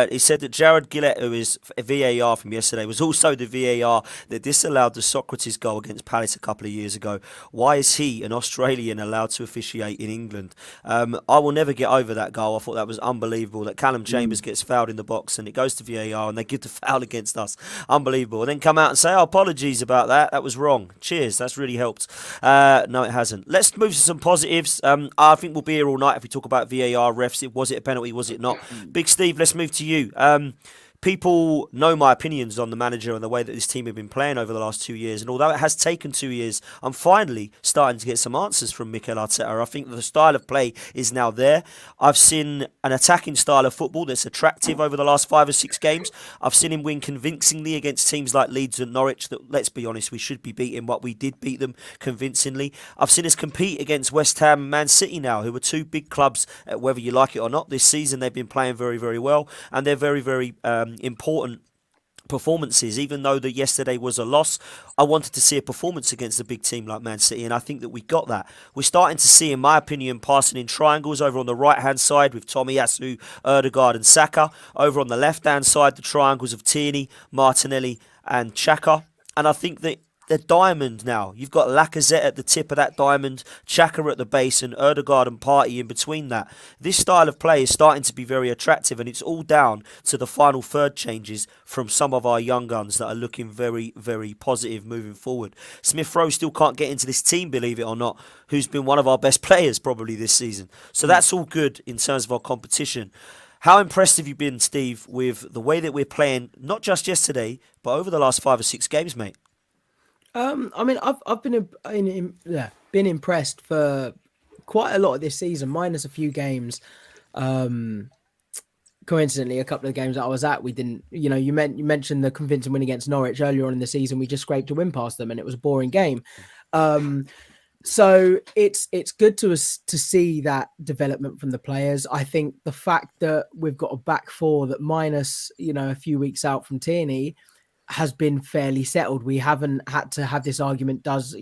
He said that Jared Gillett, who is VAR from yesterday, was also the VAR that disallowed the Socrates goal against Palace a couple of years ago. Why is he, an Australian, allowed to officiate in England? I will never get over that goal. I thought that was unbelievable, that Callum Chambers gets fouled in the box and it goes to VAR and they give the foul against us. Unbelievable. And then come out and say, apologies about that. That was wrong. Cheers. That's really helped. No, it hasn't. Let's move to some positives. I think we'll be here all night if we talk about VAR refs. Was it a penalty? Was it not? Big Steve, let's move to you. People know my opinions on the manager and the way that this team have been playing over the last 2 years. And although it has taken 2 years, I'm finally starting to get some answers from Mikel Arteta. I think the style of play is now there. I've seen an attacking style of football that's attractive over the last 5 or 6 games. I've seen him win convincingly against teams like Leeds and Norwich that, let's be honest, we should be beating, but we did beat them convincingly. I've seen us compete against West Ham and Man City now, who are two big clubs, whether you like it or not. This season they've been playing very, very well, and they're very, very important performances. Even though that yesterday was a loss, I wanted to see a performance against a big team like Man City, and I think that we got that. We're starting to see, in my opinion, passing in triangles over on the right-hand side with Tomiyasu, Odegaard and Saka. Over on the left-hand side, the triangles of Tierney, Martinelli and Xhaka. And I think that the diamond now. You've got Lacazette at the tip of that diamond, Xhaka at the base, and Ødegaard and Partey in between that. This style of play is starting to be very attractive, and it's all down to the final third changes from some of our young guns that are looking very, very positive moving forward. Smith Rowe still can't get into this team, believe it or not, who's been one of our best players probably this season. So that's all good in terms of our competition. How impressed have you been, Steve, with the way that we're playing, not just yesterday, but over the last 5 or 6 games, mate? I mean, I've been impressed for quite a lot of this season, minus a few games. Coincidentally, a couple of games that I was at, we didn't. You mentioned the convincing win against Norwich earlier on in the season. We just scraped a win past them, and it was a boring game. So it's good to see that development from the players. I think the fact that we've got a back four that minus a few weeks out from Tierney has been fairly settled. We haven't had to have this argument. Does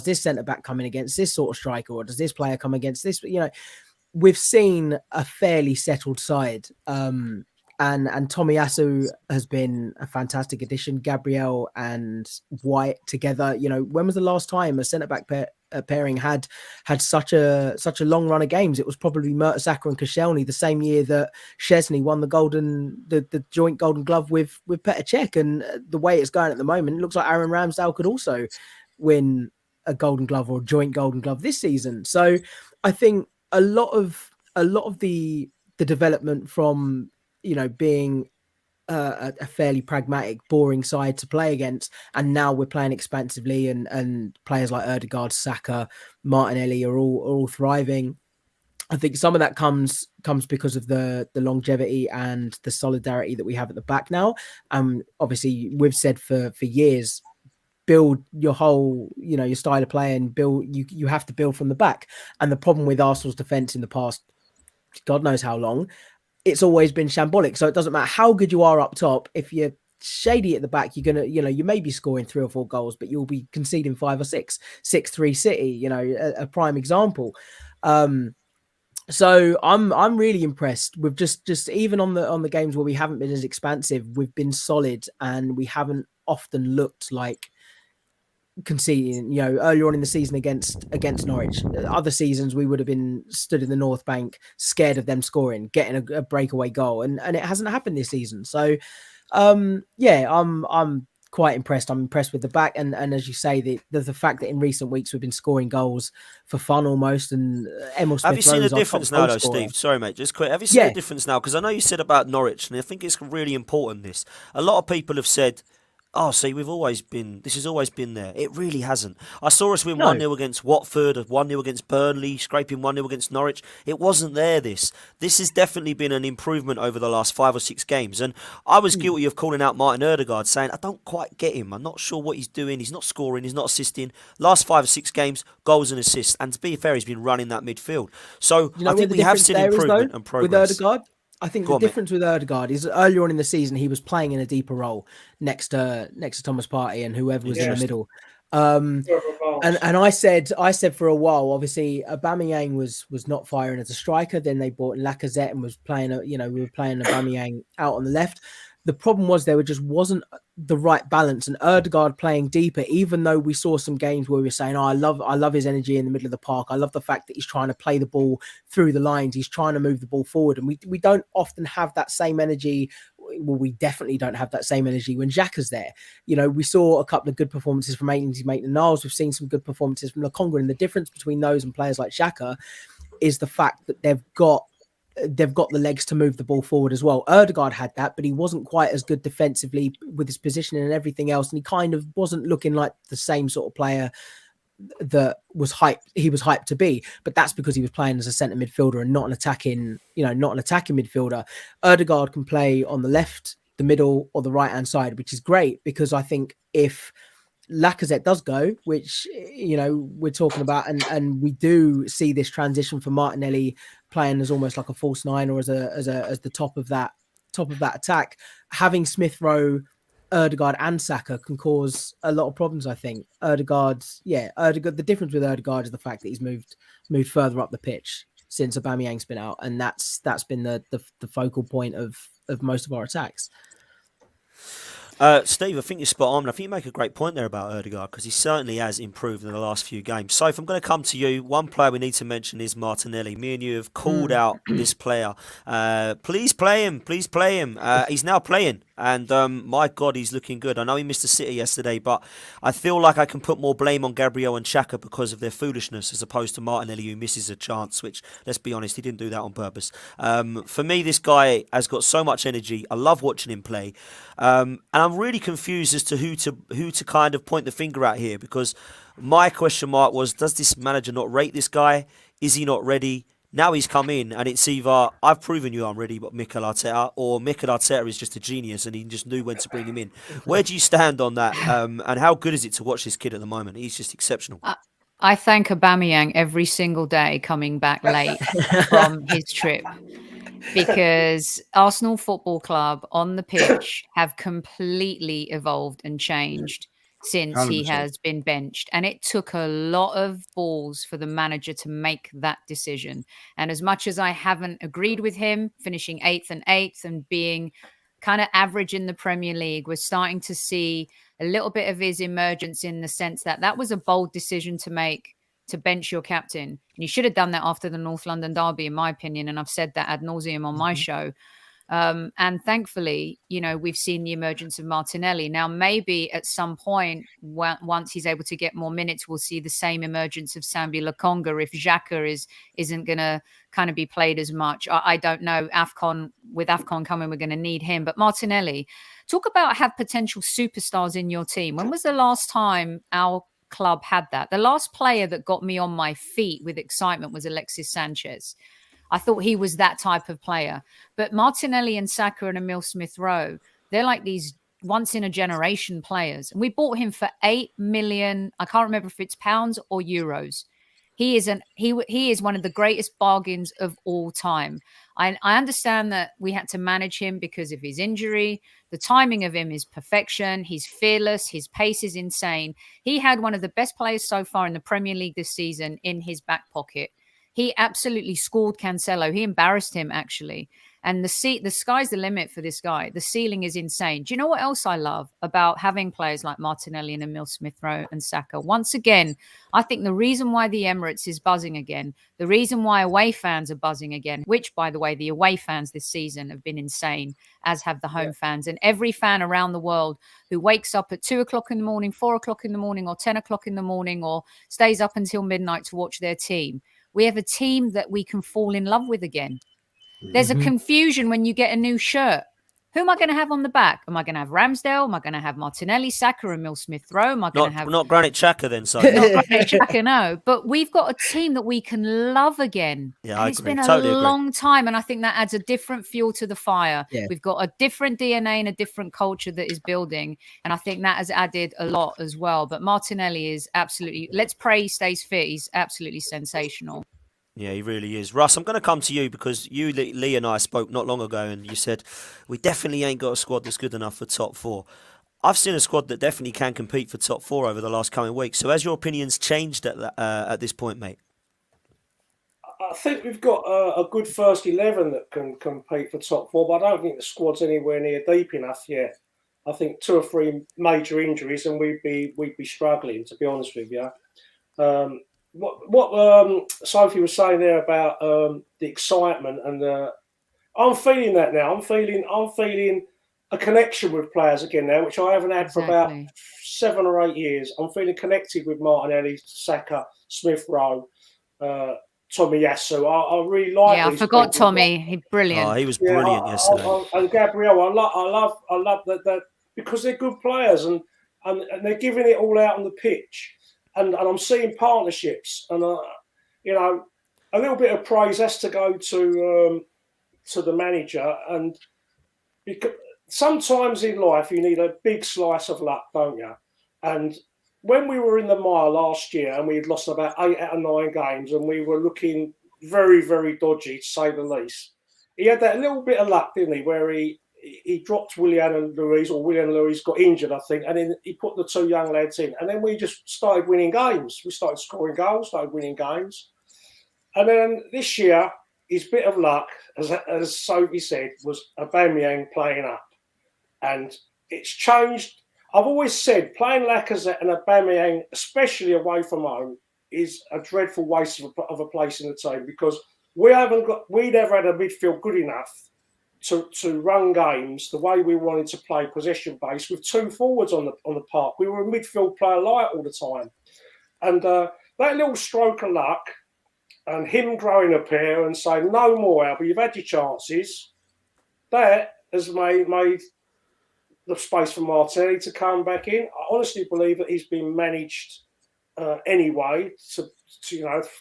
this centre back come in against this sort of striker, or does this player come against this? We've seen a fairly settled side. And Tomiyasu has been a fantastic addition. Gabriel and White together. When was the last time a centre back pairing had such a long run of games? It was probably Mertesacker and Koscielny the same year that Szczesny won the joint Golden Glove with Petr Cech. And the way it's going at the moment, it looks like Aaron Ramsdale could also win a Golden Glove or a joint Golden Glove this season. So I think a lot of the development from being a fairly pragmatic, boring side to play against, and now we're playing expansively, and players like Ødegaard, Saka, Martinelli are all thriving. I think some of that comes because of the longevity and the solidarity that we have at the back now. Obviously, we've said for years, build your whole, your style of play, and you have to build from the back. And the problem with Arsenal's defence in the past, God knows how long, it's always been shambolic. So it doesn't matter how good you are up top. If you're shady at the back, you're going to, you may be scoring 3 or 4 goals, but you'll be conceding 5 or 6, 6-3 City, a prime example. So I'm really impressed with just even on the games where we haven't been as expansive, we've been solid, and we haven't often looked like conceding. Earlier on in the season against Norwich, other seasons we would have been stood in the North Bank scared of them scoring, getting a breakaway goal, and it hasn't happened this season. So I'm quite impressed. I'm impressed with the back, and as you say, the fact that in recent weeks we've been scoring goals for fun almost. And Emil Smith, have you seen a difference now, though, Steve? Sorry, mate, just quick. Have you seen a difference now? Because I know you said about Norwich, and I think it's really important. This, a lot of people have said, oh, see, this has always been there. It really hasn't. I saw us win 1-0 against Watford, 1-0 against Burnley, scraping 1-0 against Norwich. It wasn't there, this. This has definitely been an improvement over the last 5 or 6 games. And I was guilty of calling out Martin Ødegaard, saying, I don't quite get him. I'm not sure what he's doing. He's not scoring. He's not assisting. Last 5 or 6 games, goals and assists. And to be fair, he's been running that midfield. So I think we have seen improvement and progress. With Ødegaard? I think the difference with Ødegaard is earlier on in the season, he was playing in a deeper role next to Thomas Partey and whoever was in the middle. And I said for a while, obviously Aubameyang was not firing as a striker. Then they bought Lacazette and was playing, we were playing Aubameyang out on the left. The problem was there just wasn't the right balance, and Ødegaard playing deeper, even though we saw some games where we were saying, I love his energy in the middle of the park. I love the fact that he's trying to play the ball through the lines. He's trying to move the ball forward. And we don't often have that same energy. Well, we definitely don't have that same energy when Xhaka's there. We saw a couple of good performances from Maitland-Niles. We've seen some good performances from Lokonga. And the difference between those and players like Xhaka is the fact that they've got the legs to move the ball forward as well. Ødegaard had that, but he wasn't quite as good defensively with his positioning and everything else. And he kind of wasn't looking like the same sort of player that he was hyped to be. But that's because he was playing as a centre midfielder and not an attacking midfielder. Ødegaard can play on the left, the middle, or the right-hand side, which is great, because I think if Lacazette does go, which we're talking about, and we do see this transition for Martinelli playing as almost like a false 9 or as the top of that attack, having Smith Rowe, Ødegaard and Saka can cause a lot of problems. I think Ødegaard. The difference with Ødegaard is the fact that he's moved further up the pitch since Aubameyang's been out, and that's been the focal point of most of our attacks. Steve, I think you're spot on. I think you make a great point there about Odegaard because he certainly has improved in the last few games. So if I'm going to come to you, one player we need to mention is Martinelli. Me and you have called out this player. Please play him. Please play him. He's now playing. And my God, he's looking good. I know he missed the City yesterday, but I feel like I can put more blame on Gabriel and Xhaka because of their foolishness as opposed to Martinelli, who misses a chance, which, let's be honest, he didn't do that on purpose. For me, this guy has got so much energy. I love watching him play. And I'm really confused as to who to kind of point the finger at here, because my question mark was, does this manager not rate this guy? Is he not ready? Now he's come in, and it's either I've proven you I'm ready, but Mikel Arteta, or Mikel Arteta is just a genius and he just knew when to bring him in. Where do you stand on that? And how good is it to watch this kid at the moment? He's just exceptional. I thank Aubameyang every single day coming back late from his trip, because Arsenal Football Club on the pitch have completely evolved and changed since he 100%. has been benched. And it took a lot of balls for the manager to make that decision. And as much as I haven't agreed with him, finishing 8th and being kind of average in the Premier League, we're starting to see a little bit of his emergence in the sense that that was a bold decision to make, to bench your captain. And you should have done that after the North London derby, in my opinion. And I've said that ad nauseum on my show. And thankfully, you know, we've seen the emergence of Martinelli. Now, maybe at some point, once he's able to get more minutes, we'll see the same emergence of Sambi Lokonga if Xhaka isn't going to kind of be played as much. I don't know. With AFCON coming, we're going to need him. But Martinelli, talk about have potential superstars in your team. When was the last time our club had that? The last player that got me on my feet with excitement was Alexis Sanchez. I thought he was that type of player. But Martinelli and Saka and Emile Smith-Rowe, they're like these once-in-a-generation players. And we bought him for 8 million. I can't remember if it's pounds or euros. He is one of the greatest bargains of all time. I understand that we had to manage him because of his injury. The timing of him is perfection. He's fearless. His pace is insane. He had one of the best players so far in the Premier League this season in his back pocket. He absolutely scored Cancelo. He embarrassed him, actually. And the sky's the limit for this guy. The ceiling is insane. Do you know what else I love about having players like Martinelli and Emile Smith-Rowe and Saka? Once again, I think the reason why the Emirates is buzzing again, the reason why away fans are buzzing again, which, by the way, the away fans this season have been insane, as have the home fans. And every fan around the world who wakes up at 2 o'clock in the morning, 4 o'clock in the morning, or 10 o'clock in the morning, or stays up until midnight to watch their team. We have a team that we can fall in love with again. There's a confusion when you get a new shirt. Who am I going to have on the back? Am I going to have Ramsdale? Am I going to have Martinelli, Saka, and Emile Smith-Rowe? Am I going to have... Not Granit Xhaka then, so. Not Granit Xhaka, no. But we've got a team that we can love again. Yeah, I It's agree. been a Totally long time, and I think that adds a different fuel to the fire. Yeah. We've got a different DNA and a different culture that is building, and I think that has added a lot as well. But Martinelli is absolutely... Let's pray he stays fit. He's absolutely sensational. Yeah, he really is. Russ, I'm going to come to you because you, Lee, and I spoke not long ago, and you said we definitely ain't got a squad that's good enough for top four. I've seen a squad that definitely can compete for top four over the last coming weeks. So has your opinions changed at this point, mate? I think we've got a good first 11 that can compete for top four, but I don't think the squad's anywhere near deep enough yet. I think 2 or 3 major injuries and we'd be struggling, to be honest with you. What Sophie was saying there about the excitement, and I'm feeling that now. I'm feeling a connection with players again now, which I haven't had for about 7 or 8 years. I'm feeling connected with Martinelli, Saka, Smith-Rowe, Tomiyasu. I really like. Yeah, I forgot Tommy. He's brilliant. Oh, he was brilliant yesterday. And Gabriel, I love that because they're good players and they're giving it all out on the pitch. And I'm seeing partnerships, and you know, a little bit of praise has to go to the manager. And because sometimes in life you need a big slice of luck, don't you? And when we were in the mire last year, and we had lost about 8 out of 9 games, and we were looking very, very dodgy to say the least, he had that little bit of luck, didn't he? Where he dropped Willian and Louise got injured, I think, and then he put the 2 young lads in. And then we just started winning games. We started scoring goals, started winning games. And then this year, his bit of luck, as Sophie said, was Aubameyang playing up. And it's changed. I've always said playing Lacazette and Aubameyang, especially away from home, is a dreadful waste of a place in the team, because we never had a midfield good enough to run games the way we wanted to play, possession based, with two forwards on the park. We were a midfield player light all the time, and that little stroke of luck and him growing up here and saying no more, Albie, you've had your chances, that has made the space for Martinelli to come back in. I honestly believe that he's been managed anyway to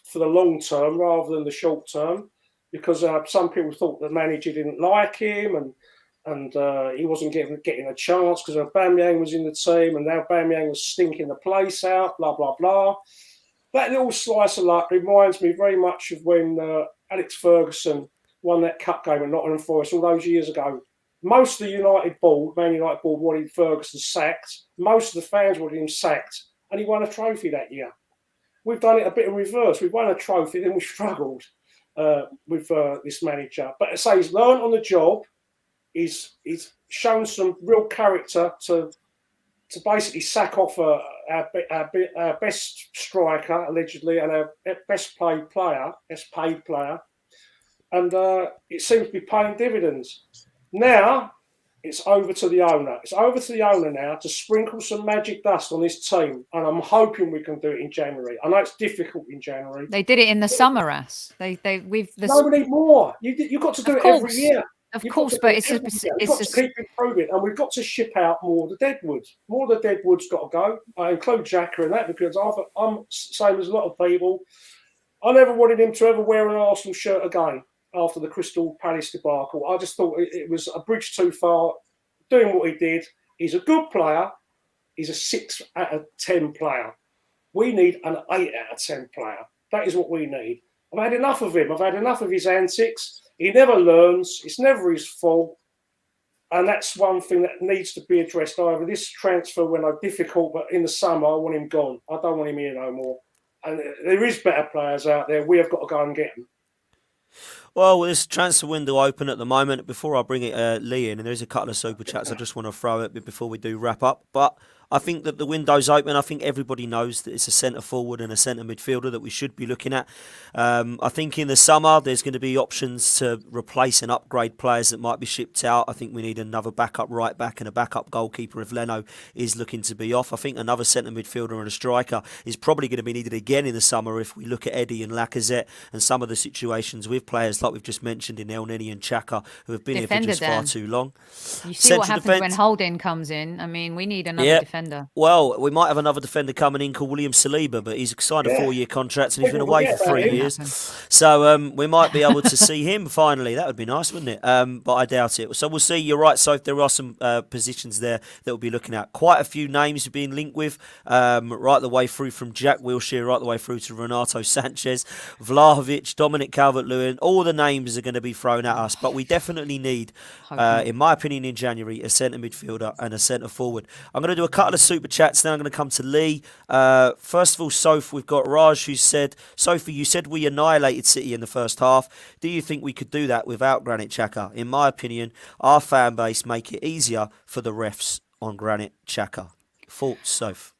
for the long term rather than the short term, because some people thought the manager didn't like him and he wasn't getting a chance because Aubameyang was in the team, and now Aubameyang was stinking the place out, blah, blah, blah. That little slice of luck reminds me very much of when Alex Ferguson won that cup game at Nottingham Forest all those years ago. Most of the Man United board wanted Ferguson sacked. Most of the fans wanted him sacked, and he won a trophy that year. We've done it a bit in reverse. We've won a trophy, then we struggled with this manager. But I say he's learned on the job. He's shown some real character to basically sack off our best striker, allegedly, and our best paid player, and it seems to be paying dividends. Now it's over to the owner. It's over to the owner now to sprinkle some magic dust on this team, and I'm hoping we can do it in January. I know it's difficult in January. They did it in the summer, As. No, we need more. You've got to do it every year. Of course, but it's got to keep improving, and we've got to ship out more of the deadwoods. More of the deadwoods got to go. I include Xhaka in that, because I'm same as a lot of people. I never wanted him to ever wear an Arsenal shirt again after the Crystal Palace debacle. I just thought it was a bridge too far doing what he did. He's a good player. He's a 6 out of 10 player. We need an 8 out of 10 player. That is what we need. I've had enough of him. I've had enough of his antics. He never learns. It's never his fault. And that's one thing that needs to be addressed. Either this transfer went difficult, but in the summer, I want him gone. I don't want him here no more. And there is better players out there. We have got to go and get them. Well, this transfer window open at the moment. Before I bring it Lee in, and there's a couple of super chats I just want to throw at it before we do wrap up. But I think that the window's open. I think everybody knows that it's a centre forward and a centre midfielder that we should be looking at. I think in the summer there's going to be options to replace and upgrade players that might be shipped out. I think we need another backup right back and a backup goalkeeper if Leno is looking to be off. I think another centre midfielder and a striker is probably going to be needed again in the summer if we look at Eddie and Lacazette and some of the situations with players like we've just mentioned in El Neni and Xhaka, who have been here for just far too long. You see what happens when Holding comes in. I mean, we need another defender. Well, we might have another defender coming in called William Saliba, but he's signed a 4-year contract and he's been away for 3 years. So we might be able to see him finally. That would be nice, wouldn't it? But I doubt it. So we'll see. You're right. So there are some positions there that we'll be looking at. Quite a few names being linked with, right the way through from Jack Wilshere, right the way through to Renato Sanchez, Vlahovic, Dominic Calvert-Lewin. All the names are going to be thrown at us, but we definitely need, in my opinion, in January, a centre midfielder and a centre forward. I'm going to do a couple of super chats. Then I'm going to come to Lee. First of all, Sophie, we've got Raj who said, Sophie, you said we annihilated City in the first half. Do you think we could do that without Granit Xhaka? In my opinion, our fan base make it easier for the refs on Granit Xhaka. Thoughts, Sophie?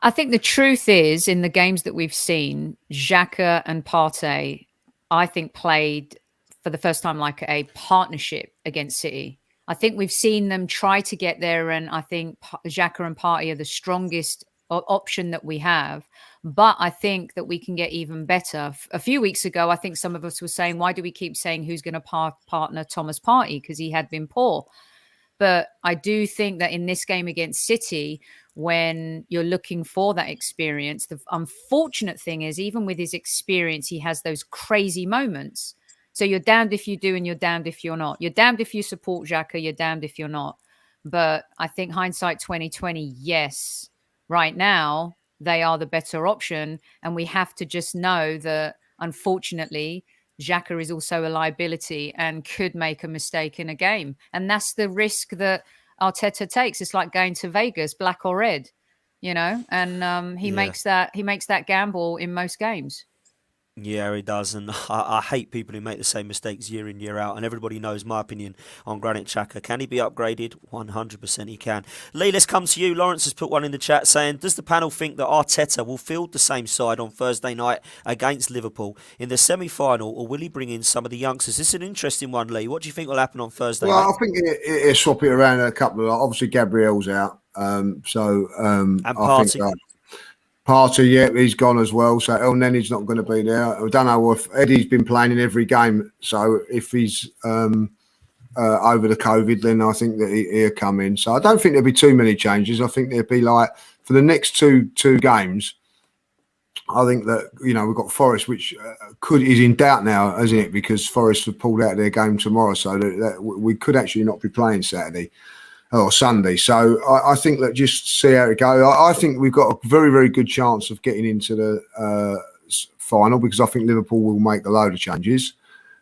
I think the truth is, in the games that we've seen, Xhaka and Partey, I think, played for the first time like a partnership against City. I think we've seen them try to get there, and I think Xhaka and Partey are the strongest option that we have. But I think that we can get even better. A few weeks ago, I think some of us were saying, why do we keep saying who's going to partner Thomas Partey? Because he had been poor. But I do think that in this game against City, when you're looking for that experience, the unfortunate thing is, even with his experience, he has those crazy moments. So you're damned if you do and you're damned if you're not. You're damned if you support Xhaka, you're damned if you're not. But I think hindsight 2020, yes, right now, they are the better option. And we have to just know that, unfortunately, Xhaka is also a liability and could make a mistake in a game. And that's the risk that Arteta takes. It's like going to Vegas, black or red, you know, and he makes that gamble in most games. Yeah, he does, and I hate people who make the same mistakes year in, year out. And everybody knows my opinion on Granit Xhaka. Can he be upgraded? 100% he can. Lee, let's come to you. Lawrence has put one in the chat saying, does the panel think that Arteta will field the same side on Thursday night against Liverpool in the semi-final, or will he bring in some of the youngsters? This is an interesting one, Lee. What do you think will happen on Thursday Well, night? I think he'll swap it around a couple of. Obviously, Gabriel's out, And I Partey. think. Partey, yeah, he's gone as well. So El Nenny's not going to be there. I don't know if Eddie's been playing in every game. So if he's over the COVID, then I think that he'll come in. So I don't think there'll be too many changes. I think there'll be like for the next two games. I think that we've got Forest, which is in doubt now, isn't it? Because Forest have pulled out of their game tomorrow, so that we could actually not be playing Saturday or Sunday. So I think that just see how it goes. I think we've got a very, very good chance of getting into the final because I think Liverpool will make a load of changes.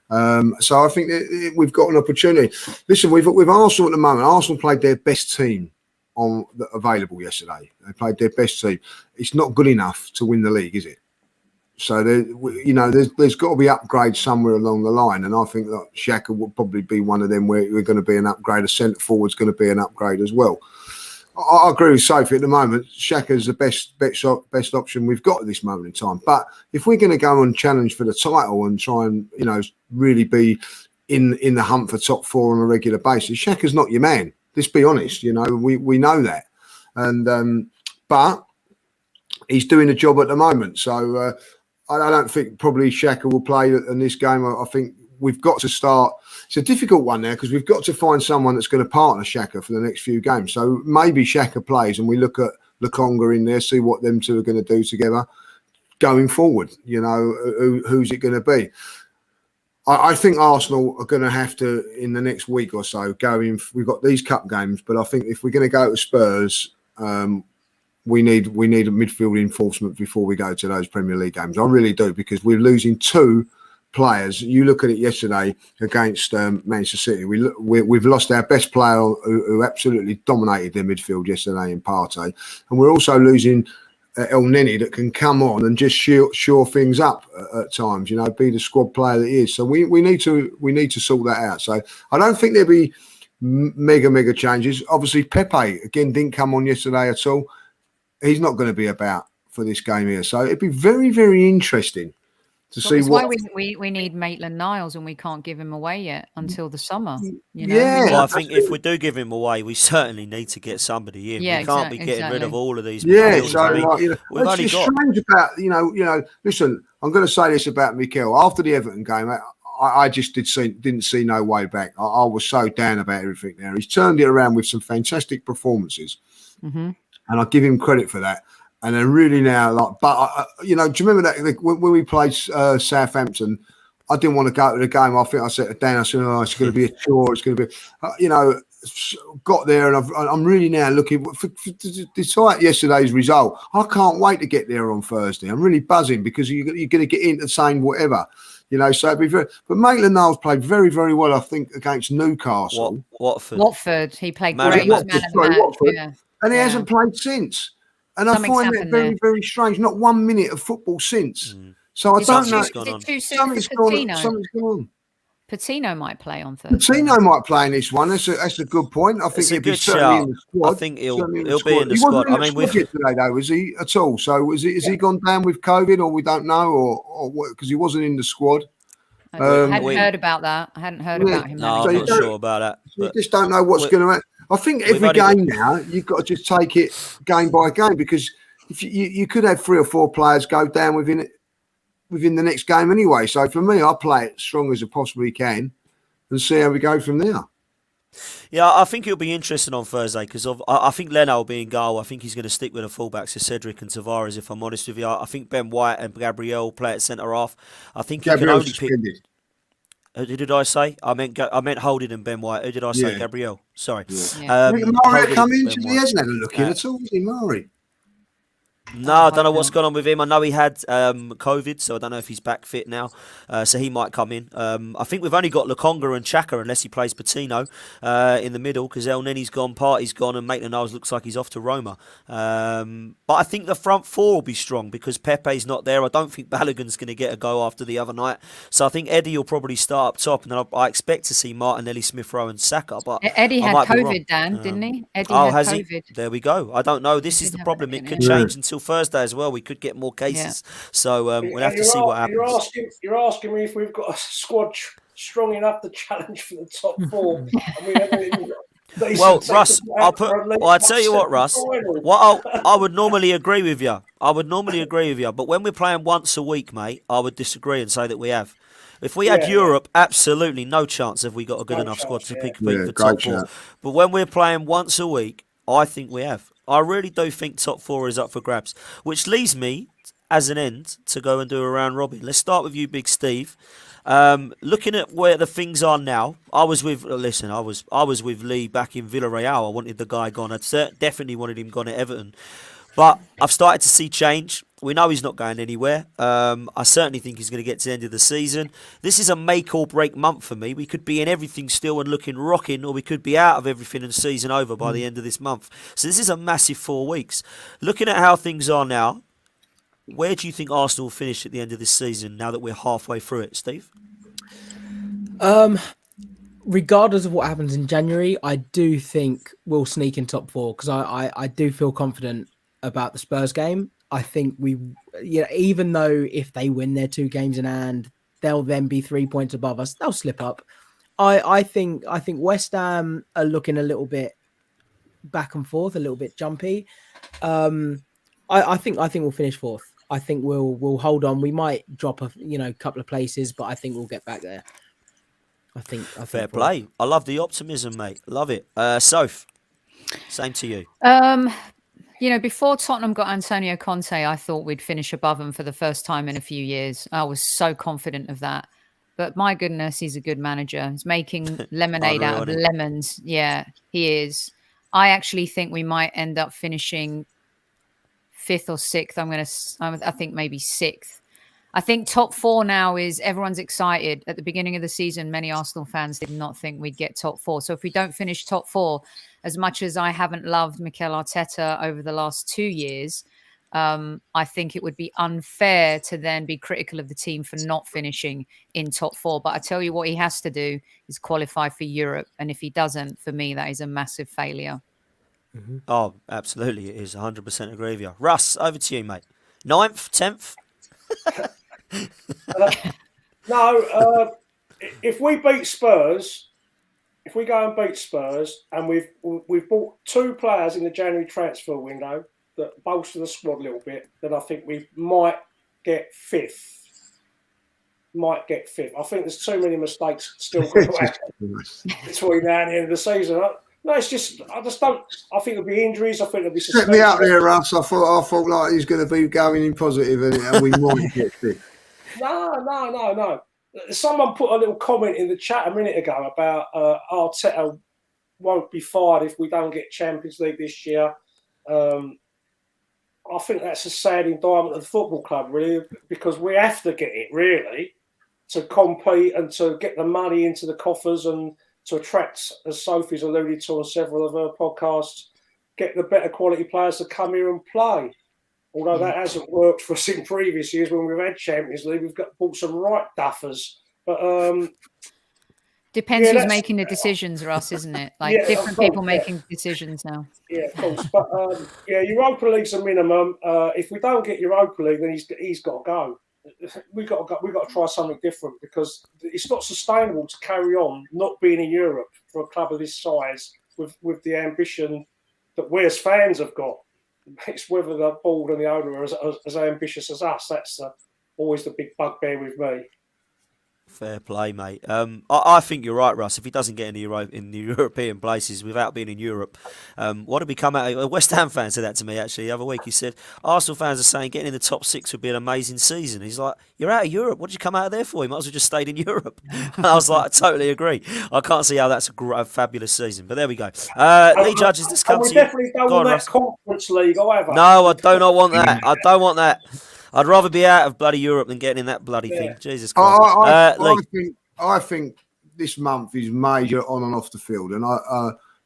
So I think that we've got an opportunity. Listen, with Arsenal at the moment, Arsenal played their best team available yesterday. They played their best team. It's not good enough to win the league, is it? So there's got to be upgrades somewhere along the line, and I think that Xhaka will probably be one of them where we're going to be an upgrade. A centre forward's going to be an upgrade as well. I agree with Sophie at the moment. Xhaka's the best option we've got at this moment in time. But if we're going to go and challenge for the title and try and really be in the hunt for top four on a regular basis, Xhaka's not your man. Let's be honest. We know that, and but he's doing the job at the moment. So. I don't think probably Xhaka will play in this game. I think we've got to start. It's a difficult one now because we've got to find someone that's going to partner Xhaka for the next few games. So maybe Xhaka plays and we look at Lokonga in there, see what them two are going to do together going forward. Who's it going to be? I think Arsenal are going to have to, in the next week or so, go in. We've got these cup games, but I think if we're going to go to Spurs, we need a midfield enforcement before we go to those Premier League games. I really do, because we're losing two players. You look at it yesterday against Manchester City. We've lost our best player who absolutely dominated their midfield yesterday in Partey, and we're also losing El Neni that can come on and just shore things up at times. Be the squad player that he is. So we need to sort that out. So I don't think there'll be mega changes. Obviously, Pepe again didn't come on yesterday at all. He's not going to be about for this game here. So it'd be very, very interesting to see what. That's why we need Maitland-Niles, and we can't give him away yet until the summer. Yeah. Well, I think if we do give him away, we certainly need to get somebody in. Yeah, we can't be getting rid of all of these. Yeah, so we've only it's got. strange about Listen, I'm going to say this about Mikel. After the Everton game, I just didn't see no way back. I was so down about everything there. He's turned it around with some fantastic performances. Mm-hmm. And I give him credit for that. And they're really now do you remember that when we played Southampton? I didn't want to go to the game. I think I said to Dan, I said, it's going to be a chore. It's going to be, got there, and I'm really now looking despite yesterday's result. I can't wait to get there on Thursday. I'm really buzzing because you're going to get into saying whatever. So it'd be very. But Maitland-Niles played very, very well, I think, against Newcastle. Watford. He played great. Watford. Yeah. And he hasn't played since. And Something's I find that very, very strange. Not 1 minute of football since. So I don't know. Is it too soon for Patino? Something's gone on. Patino might play on Thursday. Patino might play in this one. That's a good point. I think he'll be certainly in the squad. I think he'll be in the squad. He wasn't in the squad yesterday, though, was he, at all? So has he gone down with COVID, or we don't know, or what? Because he wasn't in the squad. I hadn't heard about that. I hadn't heard about him. No, I'm not sure about that. You just don't know what's going to happen. I think every game now, you've got to just take it game by game, because if you could have 3 or 4 players go down within the next game anyway. So for me, I play it strong as I possibly can and see how we go from there. Yeah, I think it'll be interesting on Thursday because I think Leno will be in goal. I think he's going to stick with the fullbacks of Cedric and Tavares, if I'm honest with you. I think Ben White and Gabriel play at centre half. I think he can only suspended. pick. Who did I say? I meant Holding and Ben White. Who did I say? Yeah. Gabriel. Sorry. Yeah. Mari come in. He hasn't had a look in at all, has he, Mari? No, I don't know what's gone on with him. I know he had COVID, so I don't know if he's back fit now. So he might come in. I think we've only got Lukonga and Xhaka unless he plays Patino in the middle, because El Neni's gone, Partey's gone, and Maitland-Niles looks like he's off to Roma. But I think the front four will be strong because Pepe's not there. I don't think Balogun's going to get a go after the other night. So I think Eddie will probably start up top, and then I expect to see Martinelli, Smith-Rowe and Saka. But Eddie I had might be COVID, wrong. Dan, didn't he? Eddie Oh, had has COVID. he? There we go. I don't know. This He is did the have problem. it, It could yeah. change until Thursday as well. We could get more cases. So we'll have to see what happens. You're asking me if we've got a squad strong enough to challenge for the top four. And we haven't even got Well, decent Russ, teams out for a league I tell you what, cup Russ. semi-final. What I would normally agree with you. But when we're playing once a week, mate, I would disagree and say that we have. If we had Europe, absolutely no chance have we got a good enough squad to compete for top four. Chat. But when we're playing once a week, I think we have. I really do think top four is up for grabs, which leaves me, as an end, to go and do a round robin. Let's start with you, Big Steve. Looking at where the things are now, I was with Lee back in Villarreal. I wanted the guy gone. I definitely wanted him gone at Everton. But I've started to see change. We know he's not going anywhere. I certainly think he's going to get to the end of the season. This is a make or break month for me. We could be in everything still and looking rocking, or we could be out of everything and season over by the end of this month. So this is a massive 4 weeks. Looking at how things are now, where do you think Arsenal will finish at the end of this season now that we're halfway through it, Steve? Regardless of what happens in January, I do think we'll sneak in top four because I do feel confident about the Spurs game. I think even though if they win their 2 games in hand, they'll then be 3 points above us. They'll slip up. I think West Ham are looking a little bit back and forth, a little bit jumpy. I think we'll finish 4th. I think we'll hold on. We might drop a couple of places, but I think we'll get back there. I think Fair play. I love the optimism, mate. Love it. Soph, same to you. Before Tottenham got Antonio Conte, I thought we'd finish above him for the first time in a few years. I was so confident of that. But my goodness, he's a good manager. He's making lemonade out of lemons. Yeah, he is. I actually think we might end up finishing 5th or 6th. I think maybe 6th. I think top 4 now is everyone's excited. At the beginning of the season, many Arsenal fans did not think we'd get top 4. So if we don't finish top 4, as much as I haven't loved Mikel Arteta over the last 2 years, I think it would be unfair to then be critical of the team for not finishing in top 4. But I tell you what he has to do is qualify for Europe. And if he doesn't, for me, that is a massive failure. Mm-hmm. Oh, absolutely. It is. 100% agree with you. Russ, over to you, mate. 9th, 10th? No, if we beat Spurs, if we go and beat Spurs, and we've bought 2 players in the January transfer window that bolster the squad a little bit, then I think we might get 5th. I think there's too many mistakes still going to happen between now and the end of the season. No, it's just I think there'll be injuries. I think there'll be. Set me up there, Russ. I thought like he's going to be going in positive, and we might get 5th. No. Someone put a little comment in the chat a minute ago about Arteta won't be fired if we don't get Champions League this year. I think that's a sad indictment of the football club, really, because we have to get it, really, to compete and to get the money into the coffers and to attract, as Sophie's alluded to on several of her podcasts, get the better quality players to come here and play. Although that hasn't worked for us in previous years when we've had Champions League, we've bought some right duffers. But depends who's making the decisions, Ross, isn't it? Like different people making decisions now. Yeah, of course. But Europa League's a minimum. If we don't get Europa League, then he's got to go. We've got to try something different because it's not sustainable to carry on not being in Europe for a club of this size with the ambition that we as fans have got. It's whether the board and the owner are as ambitious as us. That's always the big bugbear with me. Fair play, mate. I think you're right, Russ. If he doesn't get in the European places without being in Europe, what did we come out? A West Ham fan said that to me actually the other week. He said Arsenal fans are saying getting in the top 6 would be an amazing season. He's like, you're out of Europe. What did you come out of there for? You might as well just stayed in Europe. And I was like, I totally agree. I can't see how that's a fabulous season. But there we go. Lee Judges, this And comes we to you. definitely don't Go on, want that Russ. Conference League either. No, I do not want that. I don't want that. I'd rather be out of bloody Europe than getting in that bloody thing. Jesus Christ. Lee. I think this month is major on and off the field, and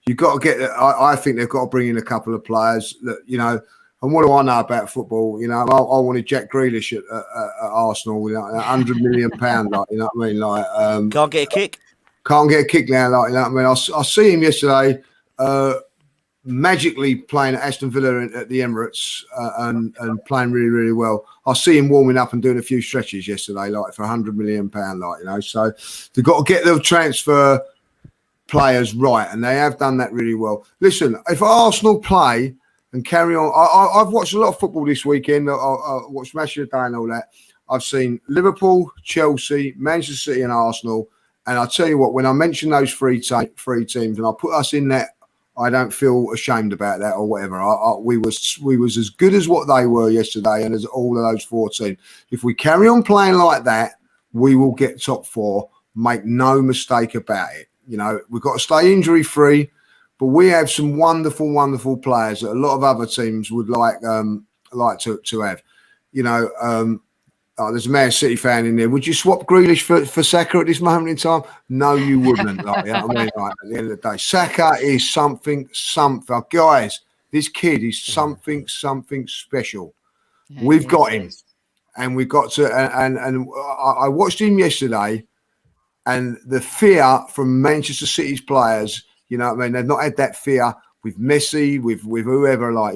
you've got to get. I think they've got to bring in a couple of players that And what do I know about football? I wanted Jack Grealish at Arsenal with £100 million. Like, you know what I mean? Like, can't get a kick. Can't get a kick now. Like, you know what I mean? I see him yesterday. Magically playing at Aston Villa at the Emirates and playing really, really well. I see him warming up and doing a few stretches yesterday, like for £100 million, like, So they've got to get the transfer players right, and they have done that really well. Listen, if Arsenal play and carry on, I've watched a lot of football this weekend. I watched Match of the Day and all that. I've seen Liverpool, Chelsea, Manchester City, and Arsenal. And I tell you what, when I mention those three teams, and I put us in that, I don't feel ashamed about that or whatever. We was as good as what they were yesterday, and as all of those 4 teams. If we carry on playing like that, we will get top 4. Make no mistake about it. We've got to stay injury free, but we have some wonderful, wonderful players that a lot of other teams would like to have. There's a Man City fan in there. Would you swap Grealish for Saka at this moment in time? No, you wouldn't. Like, at the end of the day, Saka is something. Guys, this kid is something special. Yeah, We've got him, and we've got to. And I watched him yesterday, and the fear from Manchester City's players. They've not had that fear with Messi, with whoever. Like,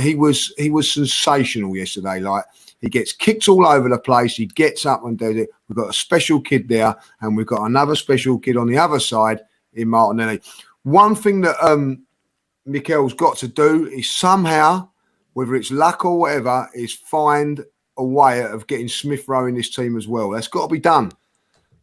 he was sensational yesterday. Like. He gets kicked all over the place. He gets up and does it. We've got a special kid there, and we've got another special kid on the other side in Martinelli. One thing that Mikel's got to do is somehow, whether it's luck or whatever, is find a way of getting Smith Rowe in this team as well. That's got to be done,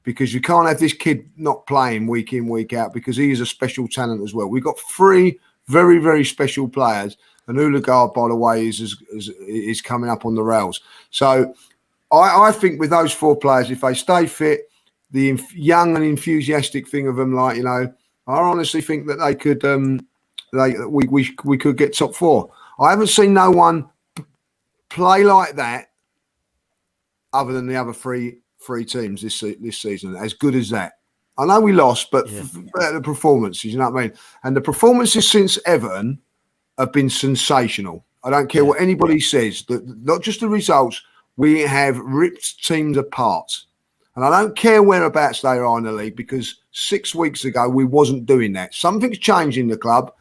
because you can't have this kid not playing week in, week out, because he is a special talent as well. We've got 3 very, very special players. And Odegaard, by the way, is coming up on the rails. So I think with those 4 players, if they stay fit, the young and enthusiastic thing of them, like, I honestly think that they could, we could get top 4. I haven't seen no one play like that other than the other three teams this season, as good as that. I know we lost, but the performances, you know what I mean? And the performances since Everton have been sensational. I don't care what anybody says. Not just the results. We have ripped teams apart. And I don't care whereabouts they are in the league, because 6 weeks ago we wasn't doing that. Something's changed in the club.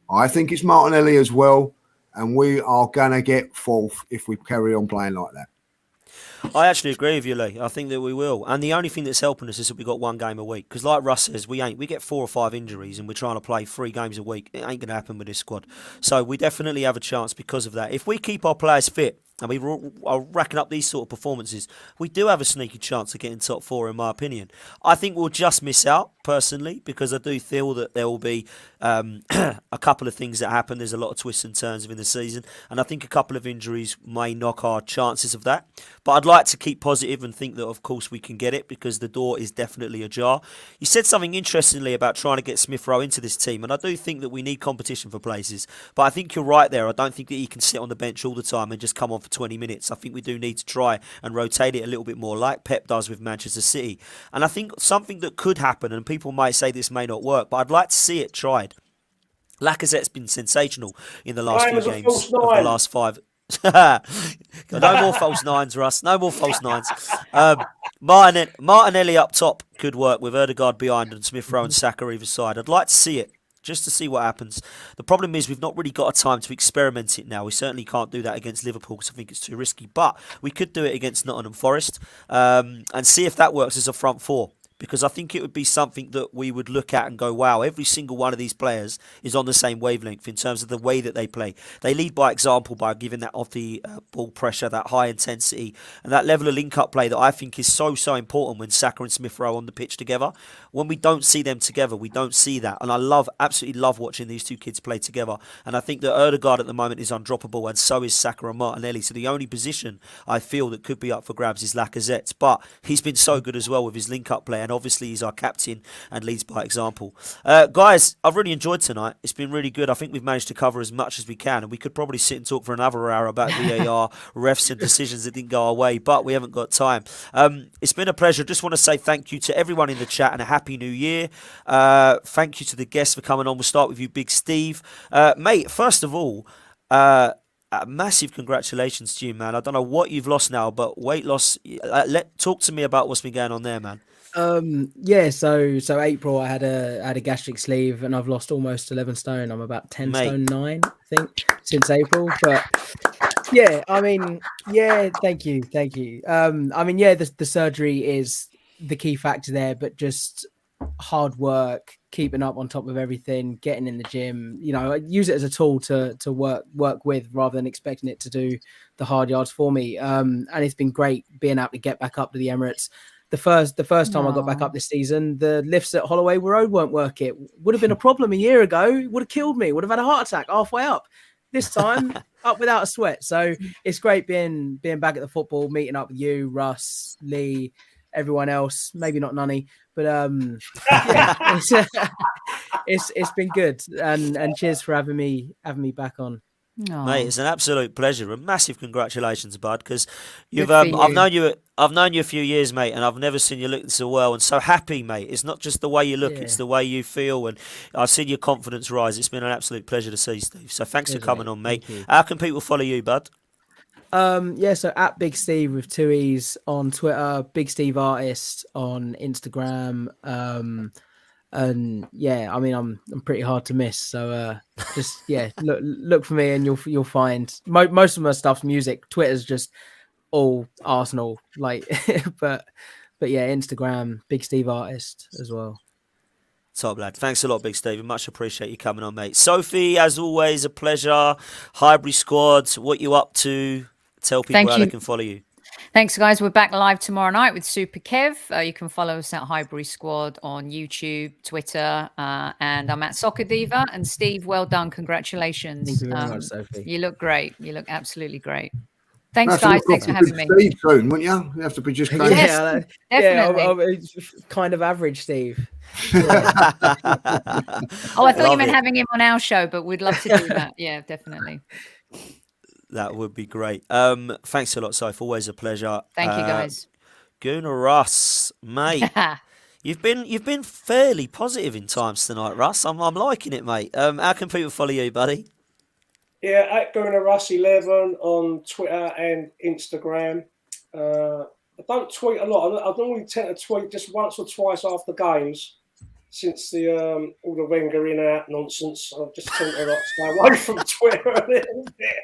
I think it's Martinelli as well. And we are going to get 4th if we carry on playing like that. I actually agree with you, Lee. I think that we will. And the only thing that's helping us is that we've got 1 game a week. Because like Russ says, we get 4 or 5 injuries and we're trying to play 3 games a week. It ain't going to happen with this squad. So we definitely have a chance because of that. If we keep our players fit and we are racking up these sort of performances, we do have a sneaky chance of getting top 4, in my opinion. I think we'll just miss out, personally, because I do feel that there will be a couple of things that happen. There's a lot of twists and turns within the season, and I think a couple of injuries may knock our chances of that. But I'd like to keep positive and think that, of course, we can get it, because the door is definitely ajar. You said something interestingly about trying to get Smith Rowe into this team, and I do think that we need competition for places. But I think you're right there. I don't think that he can sit on the bench all the time and just come on for 20 minutes. I think we do need to try and rotate it a little bit more, like Pep does with Manchester City. And I think something that could happen, and people might say this may not work, but I'd like to see it tried. Lacazette's been sensational in the last few games of the last 5. No more false 9s, Russ. No more false 9s. Martinelli up top could work with Odegaard behind and Smith Rowe and Saka either side. I'd like to see it, just to see what happens. The problem is we've not really got a time to experiment it now. We certainly can't do that against Liverpool because I think it's too risky. But we could do it against Nottingham Forest and see if that works as a front 4. because I think it would be something that we would look at and go, wow, every single one of these players is on the same wavelength in terms of the way that they play. They lead by example by giving that off the ball pressure, that high intensity, and that level of link-up play that I think is so important when Saka and Smith Rowe on the pitch together. When we don't see them together, we don't see that. And I absolutely love watching these two kids play together. And I think that Ødegaard at the moment is undroppable, and so is Saka and Martinelli. So the only position I feel that could be up for grabs is Lacazette's. But he's been so good as well with his link-up play, and obviously he's our captain and leads by example. Guys, I've really enjoyed tonight. It's been really good. I think we've managed to cover as much as we can, and we could probably sit and talk for another hour about VAR, refs and decisions that didn't go our way, but we haven't got time. It's been a pleasure. Just want to say thank you to everyone in the chat and a happy new year. Thank you to the guests for coming on. We'll start with you, Big Steve. Mate, first of all, massive congratulations to you, man. I don't know what you've lost now, but weight loss. Talk to me about what's been going on there, man. Yeah, so April I had a gastric sleeve and I've lost almost 11 stone. I'm about 10 stone 9, I think, since April. But yeah, I mean, yeah, thank you. I mean, yeah, the surgery is the key factor there, but just hard work, keeping up on top of everything, getting in the gym, you know, I use it as a tool to work with rather than expecting it to do the hard yards for me. And it's been great being able to get back up to the Emirates. The first time I got back up this season, the lifts at Holloway Road weren't working. It would have been a problem a year ago. It would have killed me. Would have had a heart attack halfway up. This time, up without a sweat. So it's great being back at the football, meeting up with you, Russ, Lee, everyone else. Maybe not Nunny, but yeah, it's been good. And cheers for having me back on. Aww. Mate, it's an absolute pleasure, and massive congratulations, bud. Because I've known you a few years, mate, and I've never seen you looking so well and so happy, mate. It's not just the way you look; it's the way you feel, and I've seen your confidence rise. It's been an absolute pleasure to see, Steve. So thanks for coming on, mate. How can people follow you, bud? Yeah, so at Big Steve with 2 E's on Twitter, Big Steve Artist on Instagram. And yeah, I mean, I'm pretty hard to miss. So just look for me, and you'll find most of my stuff's music. Twitter's just all Arsenal, like, but yeah, Instagram, Big Steve Artist as well. Top lad. Thanks a lot, Big Steve. Much appreciate you coming on, mate. Sophie, as always, a pleasure. Highbury Squad, what you up to? Tell people how they can follow you. Thanks, guys. We're back live tomorrow night with Super Kev. You can follow us at Highbury Squad on YouTube, Twitter, and I'm at Soccer Diva. And Steve, well done. Congratulations. Thank you very much, Sophie. You look great. You look absolutely great. Thanks, guys. Thanks for having me. Steve soon, wouldn't you? You have to be just kind Yes, definitely. Kind of average, Steve. I thought you meant having him on our show, but we'd love to do that. Yeah, definitely. That would be great. Thanks a lot, Soph. Always a pleasure. Thank you, guys. Gunnar Russ, mate. You've been fairly positive in times tonight, Russ. I'm liking it, mate. How can people follow you, buddy? Yeah, at Gunnar Russ 11 on Twitter and Instagram. I don't tweet a lot. I normally tend to tweet just once or twice after games. Since the all the Wenger in out nonsense, I've just tend to stay away from Twitter a little bit.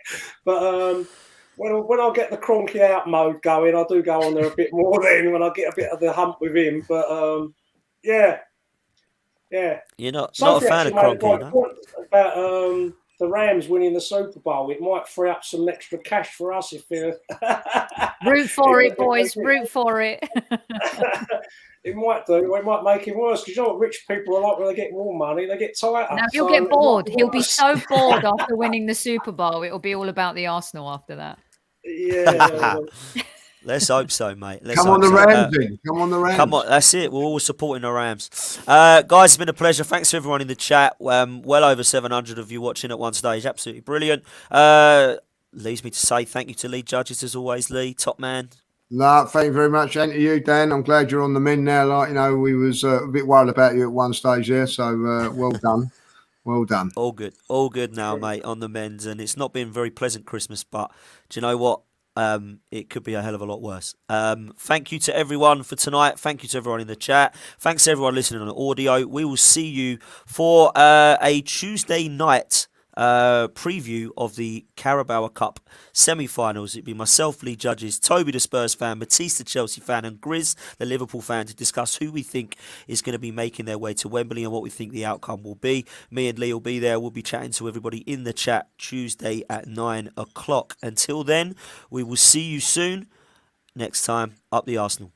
But when I get the Cronky out mode going, I do go on there a bit more then when I get a bit of the hump with him. But yeah. You're not a fan of Cronky, no? About the Rams winning the Super Bowl. It might free up some extra cash for us if they're root for it, boys. Root for it. It might do. It might make him worse because you know what rich people are like when they get more money, they get tighter. Now he'll get bored. He'll be so bored after winning the Super Bowl. It'll be all about the Arsenal after that. Yeah. Let's hope so, mate. Come on the Rams. Come on the Rams. Come on, that's it. We're all supporting the Rams. Guys, it's been a pleasure. Thanks to everyone in the chat. Well over 700 of you watching at one stage. Absolutely brilliant. Leaves me to say thank you to lead judges as always, Lee. Top man. No, thank you very much, and to you, Dan. I'm glad you're on the mend now. Like, you know, we was a bit worried about you at one stage there, so well done. Well done. All good now, mate, on the mend. And it's not been a very pleasant Christmas, but do you know what? It could be a hell of a lot worse. Thank you to everyone for tonight. Thank you to everyone in the chat. Thanks to everyone listening on audio. We will see you for a Tuesday night preview of the Carabao Cup semi-finals. It'd be myself, Lee Judges, Toby the Spurs fan, Matisse the Chelsea fan, and Grizz the Liverpool fan to discuss who we think is going to be making their way to Wembley and what we think the outcome will be. Me and Lee will be there. We'll be chatting to everybody in the chat Tuesday at 9 o'clock. Until then, we will see you soon. Next time, up the Arsenal.